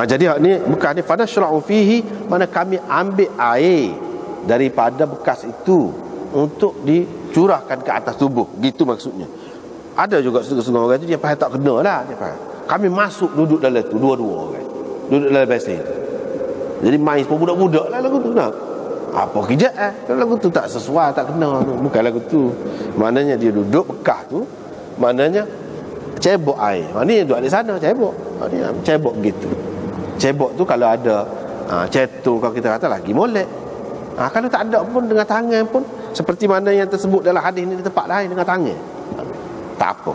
Jadi ni bukan ni pada syara'u fihi, mana kami ambil air daripada bekas itu untuk dicurahkan ke atas tubuh, gitu maksudnya. Ada juga setengah-setengah orang tu dia faham tak kena lah, dia faham. Kami masuk duduk dalam tu dua-dua orang, duduk dalam basin tu. Jadi main semua budak-budak lah lagu tu nak. Apa kejap kalau lagu tu tak sesuai, tak kena tu. Bukan lagu tu. Maknanya dia duduk bekas tu, maknanya cebok air. Maknanya duduk di sana cebok. Maknanya cebok gitu. Cebok tu kalau ada cetu, kalau kita kata lagi molek. Kalau tak ada pun dengan tangan pun, seperti mana yang tersebut dalam hadis ni di tempat lain dengan tangan, tak apa.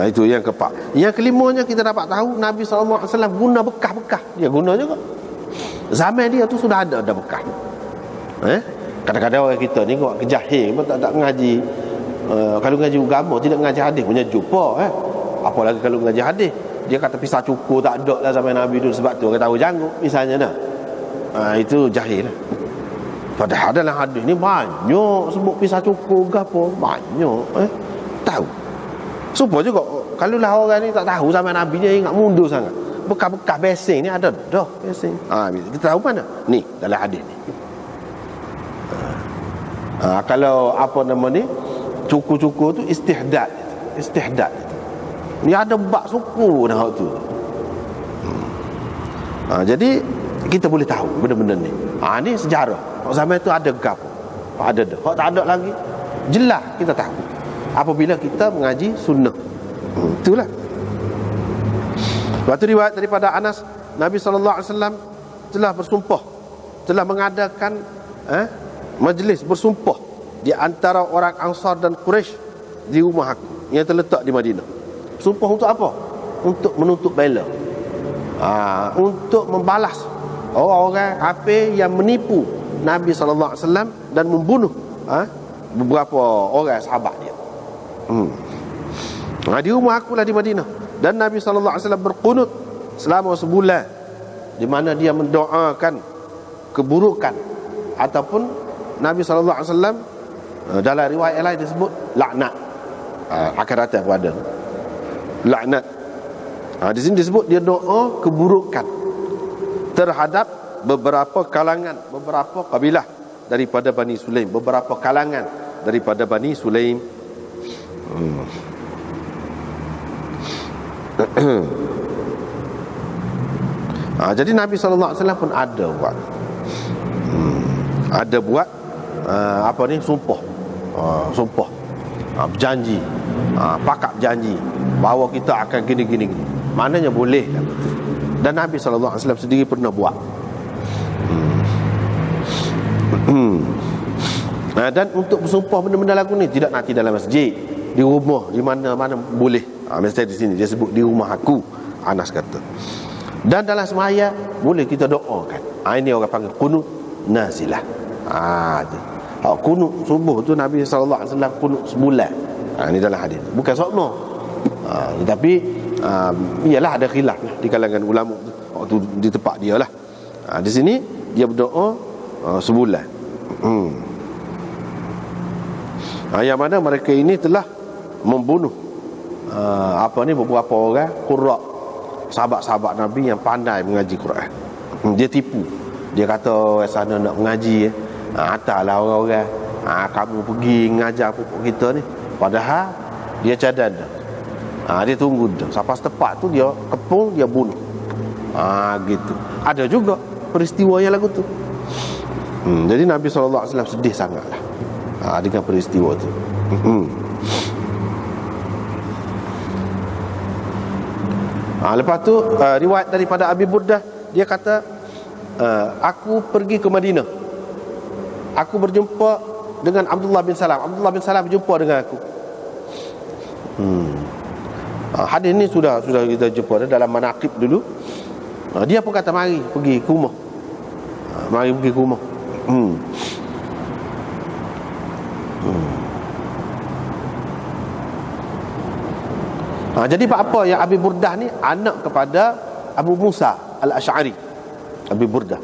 Itu yang keempat. Yang kelimanya kita dapat tahu Nabi SAW guna bekas-bekas. Dia guna juga. Zaman dia tu sudah ada bekas. Kadang-kadang orang kita ni buat kejahil pun tak mengaji. Kalau mengaji agama tidak mengaji hadis punya jumpa. Apalagi kalau mengaji hadis, dia kata pisah cukur tak ada lah zaman Nabi dulu, sebab tu orang tahu janggut misalnya dah. Itu jahil lah. Padahal dalam hadis ni banyak sebut pisah cukur ke apa, banyak tahu. Supaya juga kalau lah orang ni tak tahu zaman Nabi, dia ingat mundur sangat. Bekas-bekas besing ni ada dah besing. Kita tahu mana? Ni dalam hadis ni. Kalau apa nama ni, cukur-cukur tu istihdad. Ni ada bak suku dah tu. Jadi kita boleh tahu benda-benda ni. Ni sejarah. Zaman tu ada gapo? Ada dah. Hak tak ada lagi. Jelas kita tahu apabila kita mengaji sunnah. Itulah. Waktu riwayat daripada Anas, Nabi SAW telah bersumpah, telah mengadakan majlis bersumpah di antara orang Ansar dan Quraisy di rumah aku yang terletak di Madinah. Sumpah untuk apa? Untuk menuntut bela, untuk membalas orang-orang kafir yang menipu Nabi SAW dan membunuh beberapa orang sahabat dia. Di rumah aku lah di Madinah. Dan Nabi SAW berqunut selama sebulan, di mana dia mendoakan keburukan, ataupun Nabi SAW dalam riwayat lain disebut laknat, akan datang kepada laknat. Di sini disebut dia doa keburukan terhadap beberapa kalangan, beberapa kabilah daripada Bani Sulaim, beberapa kalangan daripada Bani Sulaim. Jadi Nabi SAW pun ada buat apa ni, sumpah, berjanji, pakak berjanji bahawa kita akan gini. Maknanya boleh. Dan Nabi SAW sendiri pernah buat. Dan untuk bersumpah benda-benda lagu ni tidak nanti dalam masjid, di rumah, di mana-mana boleh. Misalnya di sini dia sebut di rumah aku, Anas kata. Dan dalam semaya boleh kita doakan. Ini orang panggil qunut nazilah. Qunut subuh tu Nabi SAW qunut sebulan. Ini dalam hadis, bukan sokno. Tetapi ialah ada khilaf lah di kalangan ulama tu, waktu di tempat dia lah. Di sini dia berdoa sebulan. Yang mana mereka ini telah membunuh beberapa orang qurra, sahabat-sahabat Nabi yang pandai mengaji Quran. Dia tipu. Dia kata sana nak mengaji, hantarlah orang-orang, kamu pergi mengajar pupuk kita ni. Padahal dia cadang dah. Dia tunggu dah. Sampai setepat tu dia kepung, dia bunuh. Gitu. Ada juga peristiwa yang lagu tu. Jadi Nabi SAW sedih sangatlah dengan peristiwa tu. Lepas tu riwayat daripada Abi Burdah, dia kata, aku pergi ke Madinah, aku berjumpa dengan Abdullah bin Salam. Abdullah bin Salam berjumpa dengan aku. Hadis ni sudah kita jumpa dalam manaqib dulu. Dia pun kata mari pergi ke rumah. Mari pergi ke rumah. Jadi apa yang Abi Burdah ni anak kepada Abu Musa Al-Asy'ari, Abi Burdah.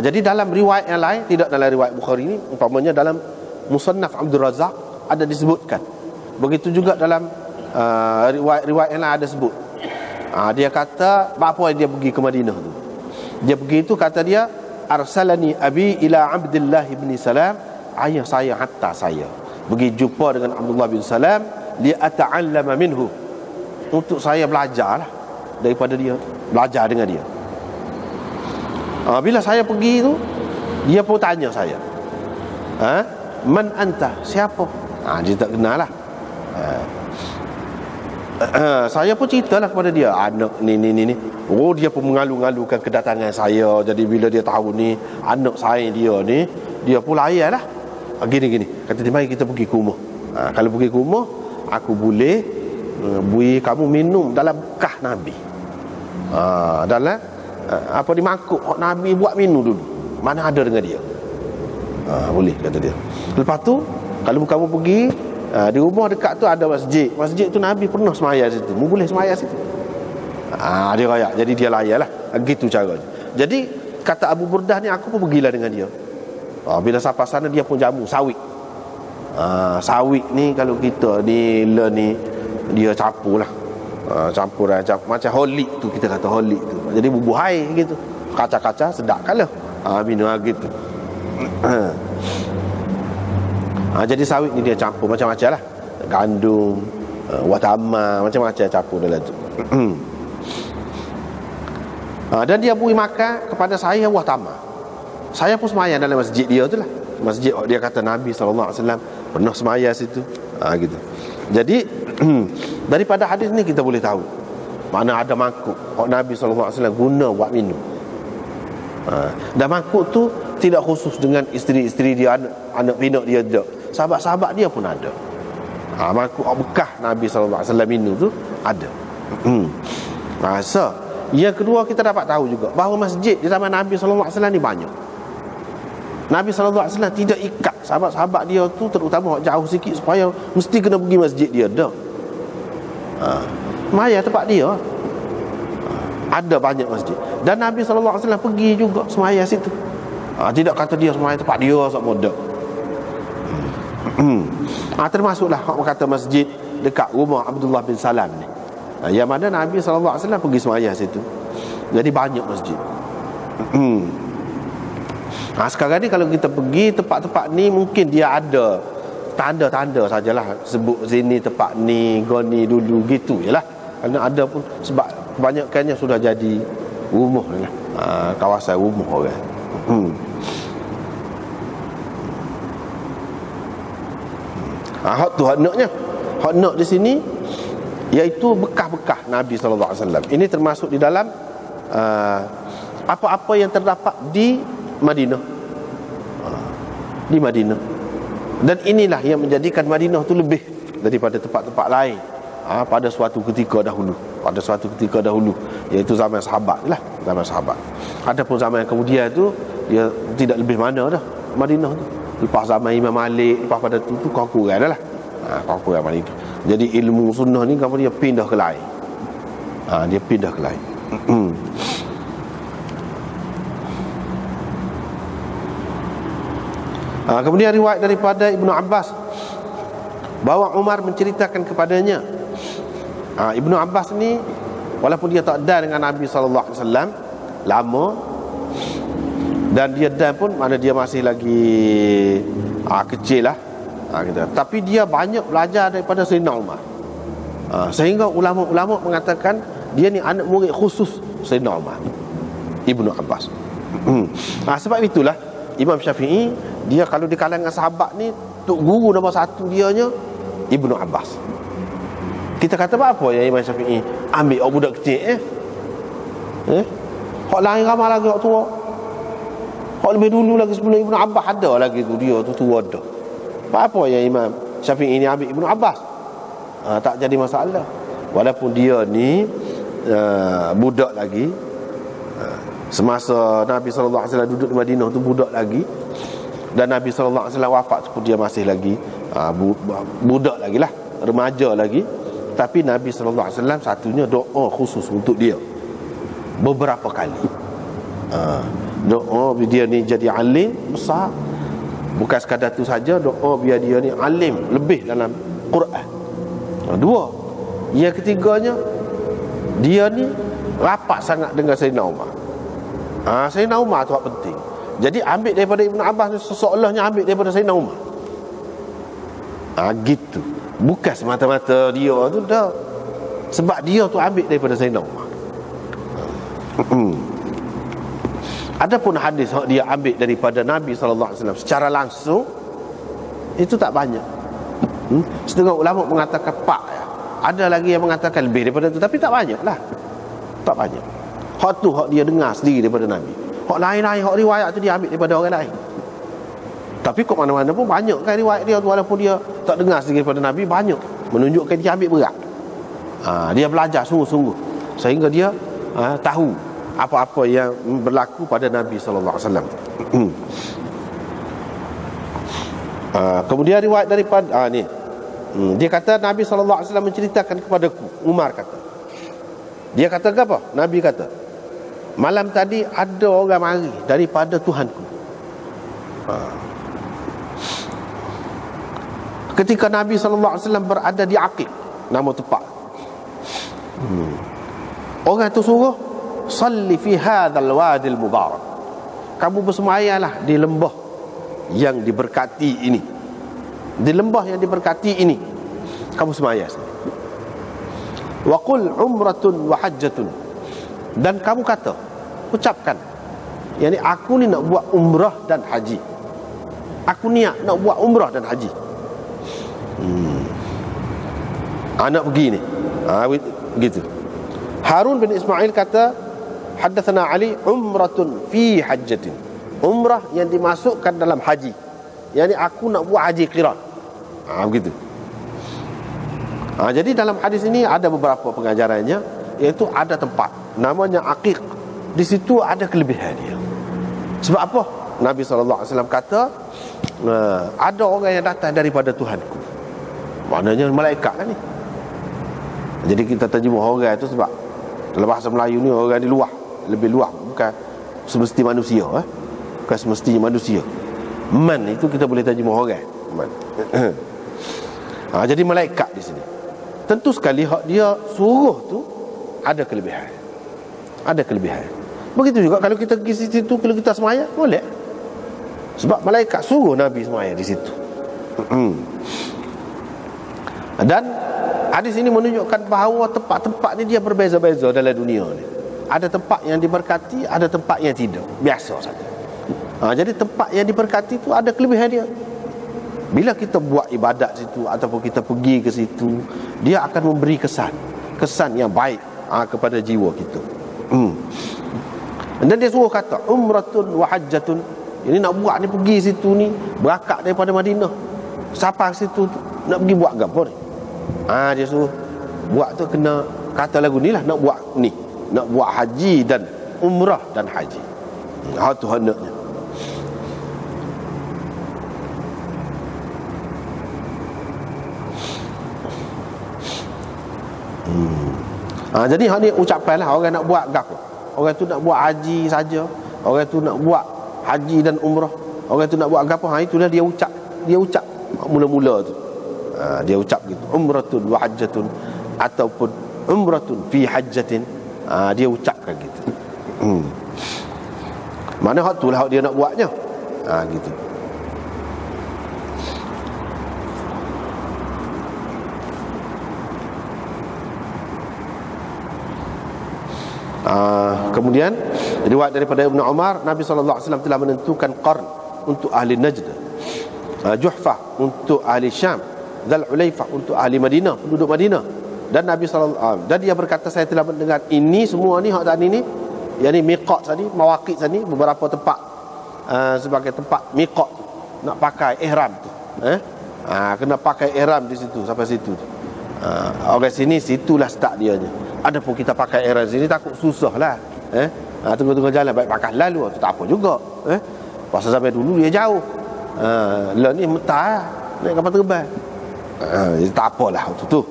Jadi dalam riwayat yang lain, tidak dalam riwayat Bukhari ni, umpamanya dalam Musannaf Abdul Razak ada disebutkan. Begitu juga dalam riwayat-riwayat yang lain ada sebut. Dia kata apa dia pergi ke Madinah tu. Dia pergi tu, kata dia, arsalani abi ila Abdullah bin Salam, ayah saya hantar saya pergi jumpa dengan Abdullah bin Salam li ata'allama minhu, untuk saya belajarlah daripada dia, belajar dengan dia. Bila saya pergi tu, dia pun tanya saya, man anta, siapa? Dia tak kenal lah. Saya pun ceritalah kepada dia, anak ni. Oh, dia pun mengalu-ngalukan kedatangan saya. Jadi bila dia tahu ni anak saya dia ni, dia pun layan lah. Gini kata dia, mari kita pergi ke rumah. Kalau pergi ke rumah, aku boleh beri kamu minum dalam bekah Nabi, dalam di mangkuk Nabi buat minum dulu, mana ada dengan dia. Boleh, kata dia. Lepas tu kalau kamu pergi, di rumah dekat tu ada masjid. Masjid tu Nabi pernah semaya situ, mu boleh semaya situ. Dia raya. Jadi dia layan lah. Gitu caranya. Jadi kata Abu Burdah ni, aku pun pergilah dengan dia. Bila sampai sana, dia pun jamu sawit. Sawit ni kalau kita ni dia campur lah. Campuran macam holik tu, kita kata holik tu. Jadi bubuh air gitu, kaca-kaca sedap kalah. Minum gitu. Jadi sawit ni dia campur macam-macam lah, gandum, watama, macam-macam campur dalam tu. Dan dia beri makan kepada saya watama. Saya pun semayang dalam masjid dia tu lah. Masjid dia kata Nabi SAW pernah semayang situ. Gitu. Jadi daripada hadis ni kita boleh tahu mana ada mangkuk Nabi SAW guna buat minum. Dan mangkuk tu tidak khusus dengan isteri-isteri dia, anak pinak dia, tidak. Sahabat-sahabat dia pun ada. Mangkuk bekah Nabi SAW minum tu ada. Yang kedua, kita dapat tahu juga bahawa masjid di zaman Nabi SAW ni banyak. Nabi SAW tidak ikat sahabat-sahabat dia tu, terutama jauh sikit, supaya mesti kena pergi masjid dia. Dah maya tempat dia ada banyak masjid. Dan Nabi SAW pergi juga semaya situ. Tidak kata dia semaya tempat dia sama dak. Termasuklah orang kata masjid dekat rumah Abdullah bin Salam ni, yang mana Nabi SAW pergi semaya situ. Jadi banyak masjid. Sekarang ni kalau kita pergi tempat-tempat ni, mungkin dia ada tanda-tanda sajalah, sebut sini tempat ni, goni dulu, gitu je lah. Kerana ada pun, sebab kebanyakannya sudah jadi rumah ni, kawasan rumah orang. Hak tu hak naknya. Hak nak di sini iaitu bekah-bekah Nabi SAW. Ini termasuk di dalam apa-apa yang terdapat di Madinah. Di Madinah. Dan inilah yang menjadikan Madinah tu lebih daripada tempat-tempat lain pada suatu ketika dahulu. Pada suatu ketika dahulu, iaitu zaman sahabat lah, zaman sahabat. Adapun zaman yang kemudian tu, dia tidak lebih mana dah Madinah tu. Lepas zaman Imam Malik, lepas pada tu kurang-kurang dah lah. Kurang-kurang Madinah. Jadi ilmu sunnah ni kamu dia pindah ke lain. Dia pindah ke lain. Kemudian riwayat daripada Ibnu Abbas bahawa Umar menceritakan kepadanya. Ibnu Abbas ni walaupun dia tak dan dengan Nabi sallallahu alaihi wasallam lama, dan dia dan pun mana dia masih lagi kecil lah, tapi dia banyak belajar daripada Sayyidina Umar. Sehingga ulama-ulama mengatakan dia ni anak murid khusus Sayyidina Umar, Ibnu Abbas. Sebab itulah Imam Syafi'i, dia kalau di kalangan sahabat ni, tok guru nombor satu dianya Ibnu Abbas. Kita kata apa ya Imam Syafi'i ambil orang budak kecil hak lain ramai lagi hak tua. Hak lebih dulu lagi sebelum Ibnu Abbas ada lagi tu, dia tu tua dah. Apa ya Imam Syafi'i ni ambil Ibnu Abbas? Tak jadi masalah. Walaupun dia ni budak lagi, semasa Nabi SAW duduk di Madinah tu budak lagi, dan Nabi SAW wafat tu dia masih lagi budak lagi lah, remaja lagi. Tapi Nabi SAW satunya doa khusus untuk dia beberapa kali. Doa biar dia ni jadi alim besar. Bukan sekadar tu saja, doa biar dia ni alim lebih dalam Quran. Dua. Yang ketiganya, dia ni rapat sangat dengan Sayyidina Umar. Sayyidina Umar tu penting. Jadi ambil daripada Ibnu Abbas ni seolah-olahnya ambil daripada Sayyidina Umar. Gitu. Bukan semata-mata dia tu dah. Sebab dia tu ambil daripada Sayyidina Umar. Adapun hadis dia ambil daripada Nabi sallallahu alaihi wasallam secara langsung, itu tak banyak. Setengah ulama mengatakan pak. Ada lagi yang mengatakan lebih daripada itu, tapi tak banyak lah. Tak banyak. Hak tu hak dia dengar sendiri daripada Nabi. Hak lain-lain, hak riwayat tu dia ambil daripada orang lain. Tapi kok mana-mana pun banyak kan riwayat dia tu, walaupun dia tak dengar sendiri daripada Nabi, banyak menunjukkan dia ambil berat. Dia belajar sungguh-sungguh sehingga dia tahu apa-apa yang berlaku pada Nabi sallallahu alaihi wasallam. Kemudian riwayat daripada ni, dia kata Nabi sallallahu alaihi wasallam menceritakan kepadaku, Umar kata. Dia kata apa? Nabi kata, malam tadi ada orang mari daripada Tuhanku. Ketika Nabi sallallahu alaihi wasallam berada di Aqib, nama tempat. Orang itu suruh, salli fi hadzal wadil mubarak. Kamu bersemayamlah di lembah yang diberkati ini. Di lembah yang diberkati ini kamu semayam. Wa qul umratun wa hajjatun. Dan kamu kata, ucapkan, yakni aku ni nak buat umrah dan haji. Aku niat nak buat umrah dan haji. Anak pergi ni. Begitu. Harun bin Ismail kata, haddatsana Ali umratun fi hajjatin. Umrah yang dimasukkan dalam haji. Yani aku nak buat haji qiran. Begitu. Jadi dalam hadis ini ada beberapa pengajarannya, iaitu ada tempat namanya Aqiq. Di situ ada kelebihan dia. Sebab apa? Nabi SAW kata, ada orang yang datang daripada Tuhanku. Maknanya malaikat kan ni. Jadi kita terjemah orang itu sebab dalam bahasa Melayu ni orang di luar, lebih luar, bukan semesti manusia, bukan semestinya manusia. Man itu kita boleh terjemah orang. Man. Jadi malaikat di sini. Tentu sekali hak dia suruh tu ada kelebihan. Ada kelebihan. Begitu juga kalau kita pergi situ, kalau kita semaya, boleh. Sebab malaikat suruh Nabi semaya di situ. Dan hadis ini menunjukkan bahawa tempat-tempat ni dia berbeza-beza dalam dunia ni. Ada tempat yang diberkati, ada tempat yang tidak. Biasa saja. Jadi tempat yang diberkati tu ada kelebihan dia. Bila kita buat ibadat situ ataupun kita pergi ke situ, dia akan memberi kesan yang baik kepada jiwa kita. Dan dia suruh kata umratun wa hajjatun. Ini nak buat ni pergi situ ni, berangkat daripada Madinah sampai situ nak pergi buat apa ni? Dia suruh buat tu kena kata lagu ni lah, nak buat ni, nak buat haji dan umrah dan haji. Tu hendaknya. Jadi hak ni ucapan lah orang nak buat gapo. Orang tu nak buat haji saja, orang tu nak buat haji dan umrah, orang tu nak buat gapo, itulah dia ucap mula-mula tu. Dia ucap gitu, umratun wa hajjatun, ataupun umratun fi hajjatin. Dia ucapkan gitu. Mana hak tu lah hak dia nak buatnya. Gitu. Kemudian riwayat daripada Ibnu Umar, Nabi SAW telah menentukan qarn untuk ahli Najd, Juhfah untuk ahli Syam, Dzul Hulaifah untuk ahli Madinah, penduduk Madinah. Dan Nabi SAW, dan dia berkata, saya telah mendengar ini semua ni hak tadi ni, yakni miqat tadi, mawaqit tadi, beberapa tempat sebagai tempat miqat nak pakai ihram tu. Kena pakai ihram di situ, sampai situ. Orang sini situlah start dia je. Adapun kita pakai ihram sini takut susah lah. Tengah-tengah jalan baik pakai lalu tu tak apa juga. Pasal sampai dulu dia jauh. Lah ni mentah naik kapal terbang. Tak apalah tu.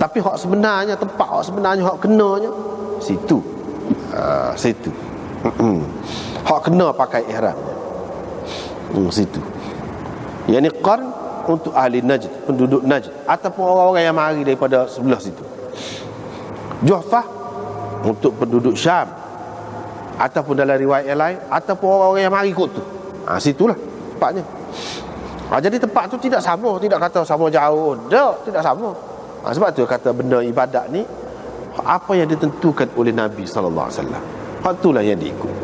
Tapi hak sebenarnya, tempat hak sebenarnya, hak kenanya situ. Situ. Hak kena pakai ihram. Situ. Yang ni qarn untuk ahli Najd, penduduk Najd, ataupun orang-orang yang mari daripada sebelah situ. Juhfah untuk penduduk Syam, ataupun dalam riwayat yang lain, ataupun orang-orang yang mari kot tu. Situlah tempatnya. Jadi tempat tu tidak sama, tidak kata sama jauh, tidak sama. Sebab tu kata benda ibadat ni apa yang ditentukan oleh Nabi sallallahu alaihi wasallam, hak itulah yang diikut.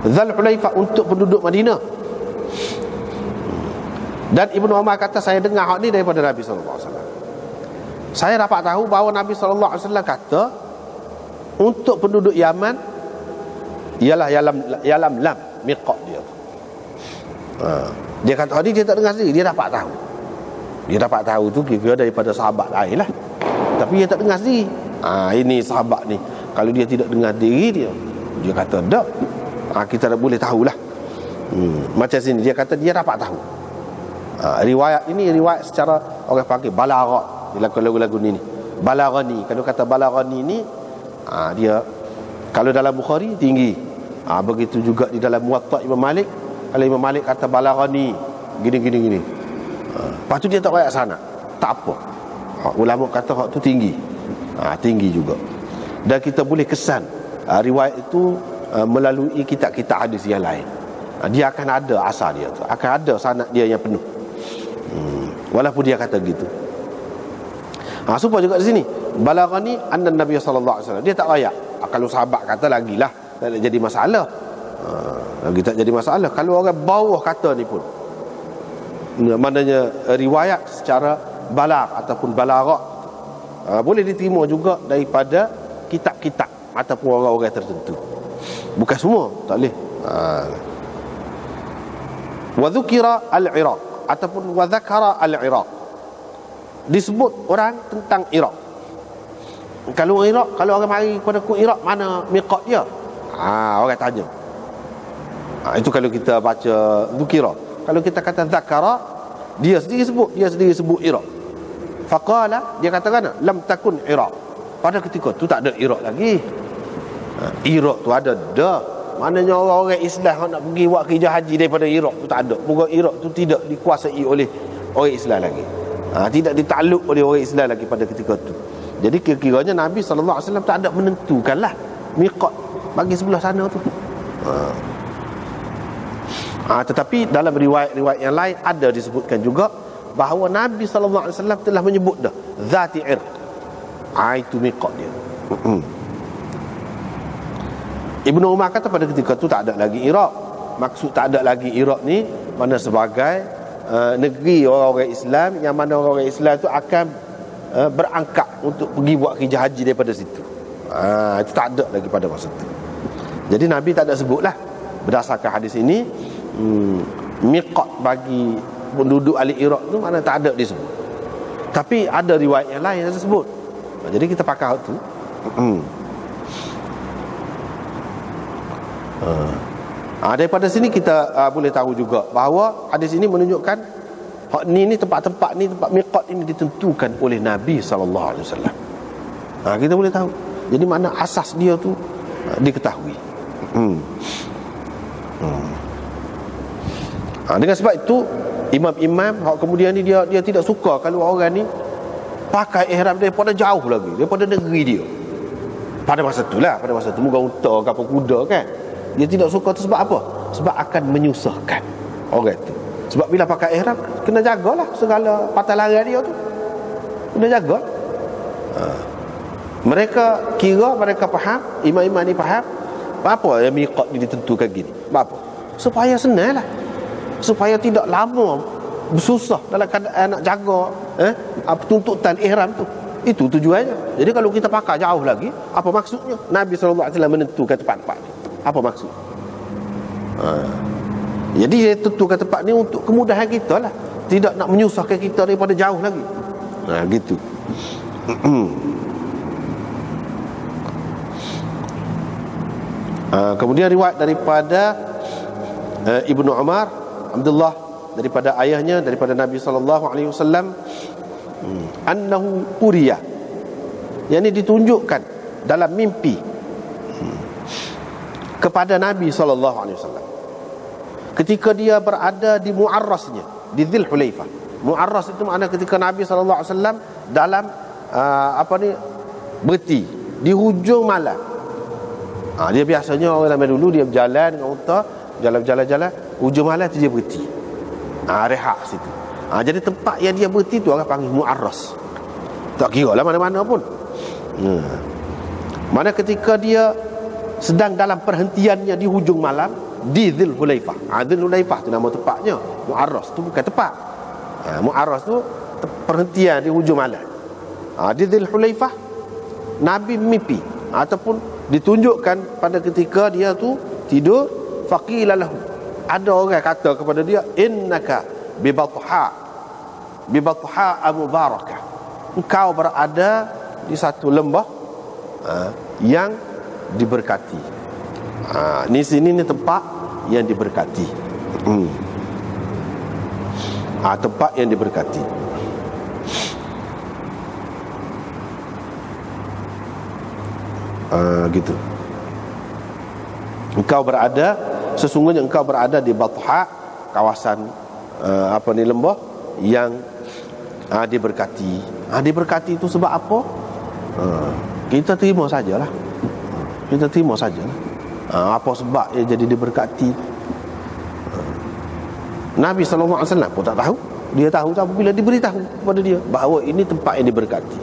Dzul Hulaifah untuk penduduk Madinah. Dan Ibnu Umar kata, saya dengar hak ni daripada Nabi sallallahu alaihi wasallam. Saya dapat tahu bahawa Nabi sallallahu alaihi wasallam kata untuk penduduk Yaman ialah Yalam Lam, miqat dia. Dia kata tadi dia tak dengar sendiri, dia dapat tahu. Dia dapat tahu tu kira daripada sahabat lain lah. Tapi dia tak dengar sendiri. Ini sahabat ni, kalau dia tidak dengar diri dia kata tak. Kita tak boleh tahulah. Macam sini dia kata dia dapat tahu. Riwayat ini riwayat secara orang panggil balagha dalam lagu-lagu ni. Balaghani, kalau kata balaghani ni dia kalau dalam Bukhari tinggi. Begitu juga di dalam Muwatta Imam Malik. Kalau Imam Malik kata balaghani gini. Lepas tu dia tak royak sana. Tak apa. Ulama kata hak tu tinggi. Tinggi juga. Dan kita boleh kesan riwayat itu melalui kitab-kitab hadis yang lain. Dia akan ada asal dia tu, akan ada sanad dia yang penuh. Walaupun dia kata gitu. Supaya juga di sini balaghani anna Nabi sallallahu alaihi wasallam, dia tak royak. Kalau sahabat kata lagilah tak jadi masalah. Lagi tak jadi masalah. Kalau orang bawah kata ni pun, maknanya riwayat secara balagh ataupun balaghah, boleh diterima juga daripada kitab-kitab ataupun orang-orang tertentu. Bukan semua, tak boleh. Wa dzukira al-Iraq ataupun wa dzakara al-Iraq, disebut orang tentang Iraq. Kalau Iraq, kalau orang mari kepada ku Iraq, mana miqat dia? Orang tanya. Itu kalau kita baca dzukira. Kalau kita kata dzakara, dia sendiri sebut Iraq. Faqala, dia katakan lam takun Iraq. Pada ketika tu tak ada Iraq lagi. Iraq tu ada dah. Maknanya orang-orang Islam nak pergi buat kerja haji daripada Iraq tu tak ada. Bukan Iraq tu tidak dikuasai oleh orang Islam lagi. Tidak ditakluk oleh orang Islam lagi pada ketika tu. Jadi kira-kiranya Nabi SAW tak ada menentukanlah miqat bagi sebelah sana tu. Tetapi dalam riwayat-riwayat yang lain ada disebutkan juga bahawa Nabi SAW telah menyebut dah Zati Irq. Itu miqat dia. Ibnu Umar kata pada ketika tu tak ada lagi Iraq. Maksud tak ada lagi Iraq ni mana sebagai negeri orang-orang Islam, yang mana orang-orang Islam tu akan berangkat untuk pergi buat kerja haji daripada situ. Itu tak ada lagi pada masa itu. Jadi Nabi tak ada sebutlah. Berdasarkan hadis ini, miqat bagi penduduk ahli Iraq tu mana tak ada disebut. Tapi ada riwayat yang lain yang disebut. Jadi kita pakai hak tu. Daripada sini kita boleh tahu juga bahawa hadis ini menunjukkan hak ni tempat-tempat ni, tempat miqat ini ditentukan oleh Nabi sallallahu alaihi wasallam. Kita boleh tahu. Jadi mana asas dia tu diketahui. Dengan sebab itu imam-imam kemudian ni dia tidak suka kalau orang ni pakai ihram daripada jauh lagi, daripada negeri dia. Pada masa tu muka unta ke apa kuda kan. Dia tidak suka tu sebab apa? Sebab akan menyusahkan orang tu. Sebab bila pakai ihram kena jagalah segala patah larang dia tu. Kena jaga. Mereka kira, mereka faham, imam-imam ni faham apa yang miqat ni ditentukan gini. Apa? Supaya senang lah, supaya tidak lama bersusah dalam keadaan nak jaga tuntutan ihram tu. Itu tujuannya. Jadi kalau kita pakai jauh lagi, apa maksudnya? Nabi SAW menentukan tempat-tempat ni. Apa maksud? Jadi dia tentukan tempat ni untuk kemudahan kita lah, tidak nak menyusahkan kita daripada jauh lagi. Gitu. Kemudian riwayat daripada Ibnu Umar, Abdullah, daripada ayahnya, daripada Nabi SAW, annahu uriya, yang ini ditunjukkan dalam mimpi kepada Nabi SAW ketika dia berada di Mu'arrasnya, di Dzul Hulaifah. Mu'arras itu makna ketika Nabi SAW dalam berhenti di hujung malam. Dia biasanya orang zaman dulu dia berjalan dengan unta, jalan-jalan, hujung malam tu dia berhenti, rehat situ. Jadi tempat yang dia berhenti tu orang panggil Mu'arras. Tak kira lah mana-mana pun. Mana ketika dia sedang dalam perhentiannya di hujung malam di Dzul Hulaifah. Dzul Hulaifah tu nama tempatnya. Mu'arras tu bukan tempat. Mu'arras tu perhentian di hujung malam. Di Dzul Hulaifah Nabi mimpi ataupun ditunjukkan pada ketika dia tu tidur, faqila lahu, ada orang kata kepada dia, innaka bi Batha mubarakah, engkau berada di satu lembah yang diberkati. Ni sini ni tempat yang diberkati. Tempat yang diberkati. Gitu. Sesungguhnya engkau berada di Batha, kawasan lembah yang diberkati. Diberkati itu sebab apa? Kita terima sajalah. Apa sebab ia jadi diberkati? Nabi SAW pun tak tahu. Dia tahu bila diberitahu kepada dia bahawa ini tempat yang diberkati.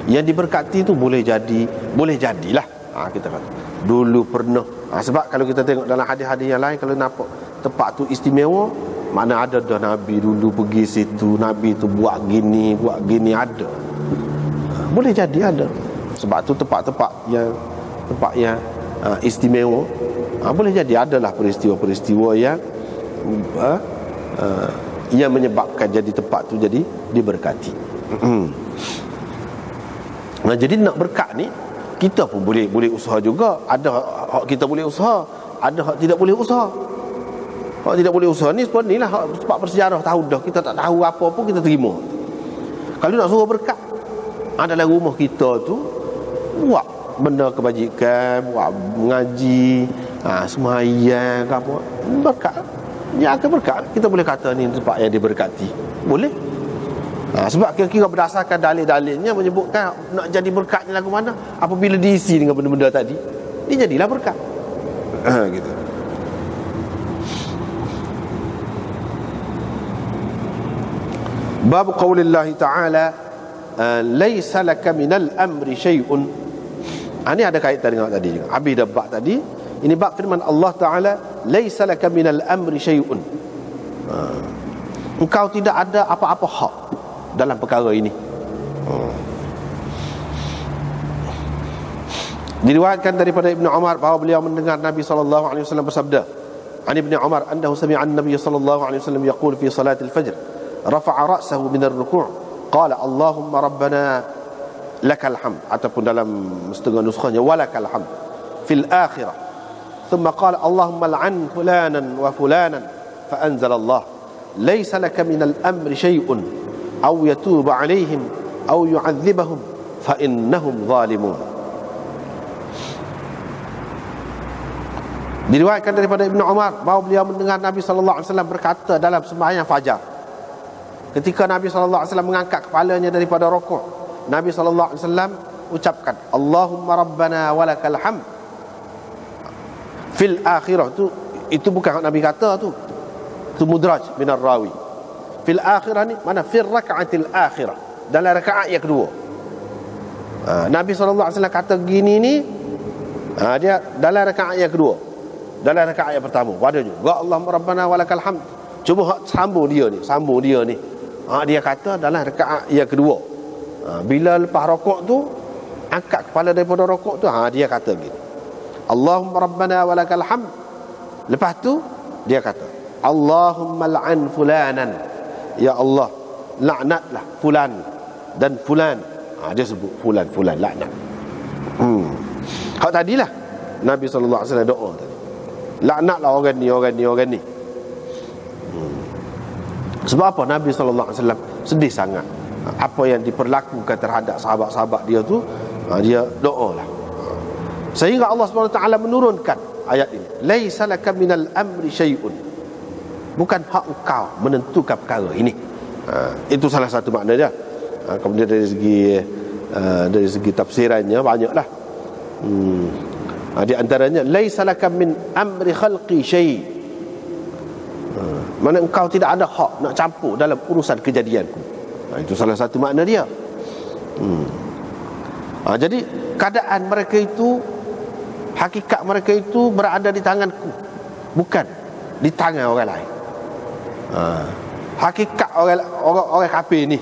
Yang diberkati itu boleh jadilah. Kita kata dulu pernah. Sebab kalau kita tengok dalam hadis-hadis yang lain, kalau nampak tempat tu istimewa, mana ada dah Nabi dulu pergi situ, Nabi tu buat gini ada. Boleh jadi ada. Sebab tu tempat yang istimewa, boleh jadi adalah peristiwa-peristiwa yang menyebabkan jadi tempat tu jadi diberkati. Jadi nak berkat ni kita pun boleh usaha juga. Ada hak kita boleh usaha, ada hak tidak boleh usaha. Hak tidak boleh usaha ni seperti inilah, sebab bersejarah tahu dah, kita tak tahu apa pun kita terima. Kalau nak suruh berkat, dalam rumah kita tu buat benda kebajikan, buat mengaji, sembahyang ke apa, berkat. Dia akan berkat. Kita boleh kata ni tempat yang diberkati. Boleh. Sebab kira-kira berdasarkan dalil-dalilnya menyebutkan nak jadi berkatnya lagu mana, apabila diisi dengan benda-benda tadi, dia jadilah berkat. Gitu. Bab qaulillah ta'ala laisa laka minal amri syai'un. Ini ada kaitan dengan tadi juga. Habis dah bab tadi. Ini bab firman Allah Ta'ala, laisa laka minal amri syai'un. Engkau tidak ada apa-apa hak dalam perkara ini. Diriwayatkan daripada Ibnu Umar bahawa beliau mendengar Nabi SAW bersabda, an Ibnu Umar annahu sami'a an-nabiy sallallahu alaihi wasallam yaqul fi salatil fajr, rafa'a ra'sahu min ar-ruku', qala Allahumma rabbana lakal hamd, ataupun dalam setengah nuskhahnya walakal hamd fil akhirah, thumma qala Allahumma al'an fulanan wa fulanan, fa anzala Allah laysa laka min al-amri syai'un aw yatuba 'alaihim aw yu'adzibahum fa innahum zalimun. Diriwayatkan daripada Ibnu Umar bahawa beliau mendengar Nabi sallallahu alaihi wasallam berkata dalam sembahyang fajar. Ketika Nabi sallallahu alaihi wasallam mengangkat kepalanya daripada rukuk, Nabi sallallahu alaihi wasallam ucapkan, Allahumma rabbana walakal hamd fil akhirah. Itu bukan Nabi kata tu. Itu mudraj minar rawi. Fil akhirah ni mana? Fil raka'atil akhirah, dalam rakaat yang kedua. Nabi sallallahu alaihi wasallam kata gini ni, dia dalam rakaat yang kedua. Dalam rakaat yang pertama ada juga Allahumma rabbana walakal hamd. Cuma sambung dia ni. Dia kata dalam rakaat yang kedua. Bila lepas rokok tu, angkat kepala daripada rokok tu, dia kata gini, Allahumma rabbana walakal hamd. Lepas tu dia kata, Allahumma la'an fulanan, ya Allah laknatlah fulan dan fulan. Dia sebut fulan laknat. Hak tadilah Nabi sallallahu alaihi wasallam doa tadi, laknatlah orang ni. Sebab apa? Nabi sallallahu alaihi wasallam sedih sangat apa yang diperlakukan terhadap sahabat-sahabat dia tu. Dia doalah, sehingga Allah SWT menurunkan ayat ini, laisa laka minal amri syai'un, bukan hak engkau menentukan perkara ini. Itu salah satu makna dia. Kemudian dari segi tafsirannya banyaklah. Di antaranya, laisa laka min amri khalqi syai', mana engkau tidak ada hak nak campur dalam urusan kejadianku. Itu salah satu makna dia. Jadi keadaan mereka itu, hakikat mereka itu berada di tanganku, bukan di tangan orang lain. Hakikat orang kafir ni.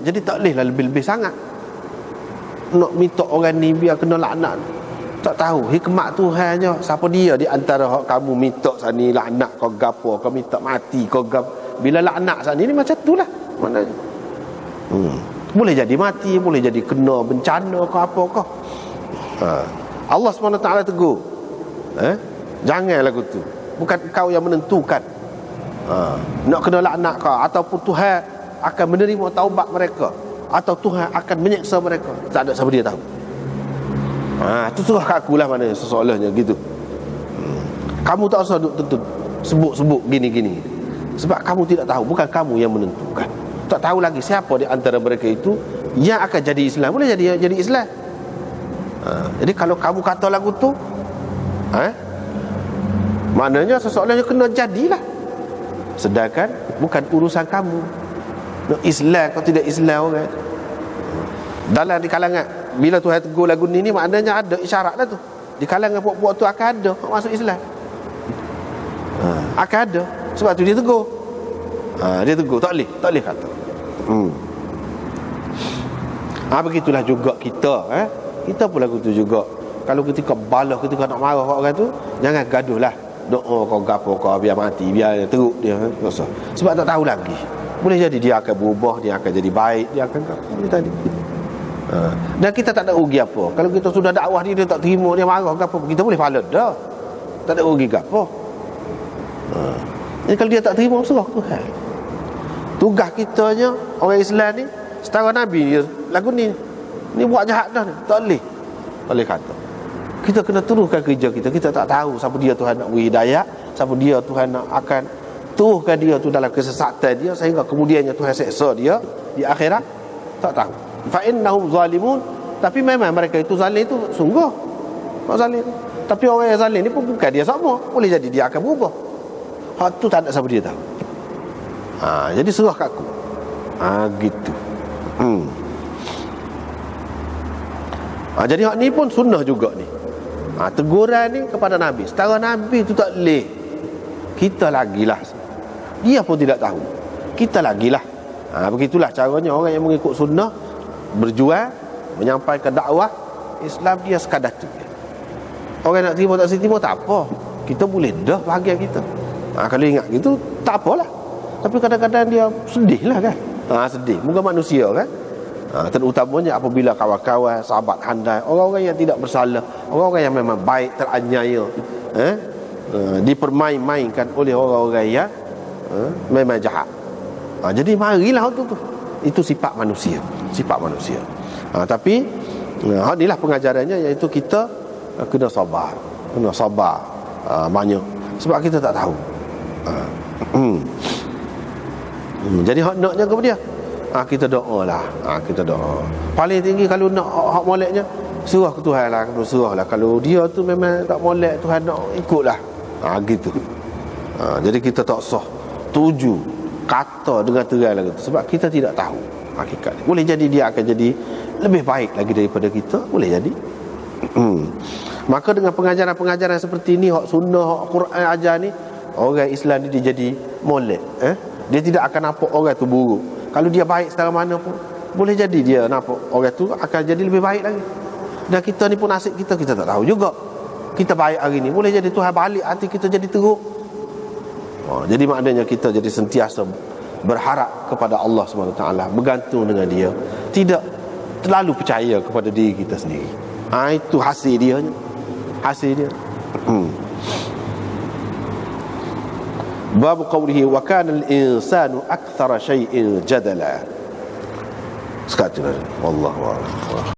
Jadi tak bolehlah lebih-lebih sangat nak minta orang ni biar kena laknat. Tak tahu hikmat Tuhannya siapa dia di antara hak kamu minta sani laknat kau gapo, kau minta mati kau gapo. Bila laknat sani ni macam itulah maknanya. Boleh jadi mati, boleh jadi kena bencana ke apa ke. Allah SWT tegur, jangan lagu tu, bukan kau yang menentukan nak kena laknat kau, ataupun Tuhan akan menerima taubat mereka, atau Tuhan akan menyeksa mereka. Tak ada siapa dia tahu. Itu surah kat aku lah maknanya sesoalahnya gitu. Kamu tak usah sebut gini-gini, sebab kamu tidak tahu, bukan kamu yang menentukan. Tak tahu lagi siapa di antara mereka itu yang akan jadi Islam. Boleh jadi Islam. Jadi kalau kamu kata lagu tu, maknanya sesoalahnya kena jadilah. Sedangkan bukan urusan kamu nak Islam kau tidak Islam orang. Dalam di kalangan, bila Tuhan tegur lagu ni maknanya ada isyarat lah tu. Di kalangan puak-puak tu akan ada masuk Islam. Akan ada. Sebab tu dia tegur. Dia tegur, tak boleh kata. Begitulah juga kita. Kita pun lagu tu juga. Kalau ketika balas, ketika nak marah orang tu, jangan gaduh lah. Doa kau gapo kau biar mati, biar teruk dia. Sebab tak tahu lagi. Boleh jadi dia akan berubah, dia akan jadi baik, dia akan tadi. Dan kita tak ada rugi apa. Kalau kita sudah dakwah dia tak terima, dia marah gapo, kita boleh pahala dah. Tak ada rugi gapo. Jadi kalau dia tak terima, serah Tuhan. Tugas kitanya orang Islam ni setara Nabi dia lagu ni buat jahat dah ni. Tak boleh kata. Kita kena teruskan kerja kita. Kita tak tahu siapa dia Tuhan nak beri hidayah, siapa dia Tuhan nak akan teruskan dia tu dalam kesesatan dia, sehingga kemudiannya Tuhan seksa dia di akhirat. Tak tahu. Fa innahum zalimun. Tapi memang mereka itu zalim itu sungguh. Tak zalim. Tapi orang yang zalim ni pun bukan dia sama. Boleh jadi dia akan berubah. Hak tu tak ada siapa dia tahu. Jadi serah kat aku. Gitu. Jadi hak ni pun sunnah juga ni. Teguran ni kepada Nabi. Setara Nabi tu tak boleh. Kita lagilah. Dia pun tidak tahu. Kita lagilah. Begitulah caranya orang yang mengikut sunnah berjuang, menyampaikan dakwah Islam dia sekadar tu. Orang nak terima tak terima tak apa. Kita boleh dah bahagian kita. Kalau ingat gitu tak apalah. Tapi kadang-kadang dia sedih lah kan. Sedih. Mungkin manusia kan. Terutamanya apabila kawan-kawan, sahabat handai, orang-orang yang tidak bersalah, orang-orang yang memang baik, teraniaya, dipermain-mainkan oleh orang-orang yang memang jahat. Jadi marilah tu. Itu sifat manusia. Tapi inilah pengajarannya, iaitu kita kena sabar. banyak. Sebab kita tak tahu. Jadi hak naknya kepada dia, kita doa lah. Kita doa. Paling tinggi kalau nak hak moleknya, surah ke Tuhan lah. Surah lah. Kalau dia tu memang tak molek, Tuhan nak ikutlah. Gitu. Jadi kita tak sah tuju kata dengan terai lagi tu, sebab kita tidak tahu hakikat. Boleh jadi dia akan jadi lebih baik lagi daripada kita, boleh jadi. Maka dengan pengajaran-pengajaran seperti ni, hak sunnah, hak Quran ajar ni, orang Islam ni dia jadi molek. Dia tidak akan nampak orang tu buruk. Kalau dia baik secara mana pun, boleh jadi dia nampak orang tu akan jadi lebih baik lagi. Dan kita ni pun nasib kita tak tahu juga. Kita baik hari ni, boleh jadi Tuhan balik hati kita jadi teruk. Jadi maknanya kita jadi sentiasa berharap kepada Allah SWT, bergantung dengan dia, tidak terlalu percaya kepada diri kita sendiri. Itu hasil dia. Bab qawlihi wa kana al-insanu akthara shay'in jadala. Sekali wallahu a'lam.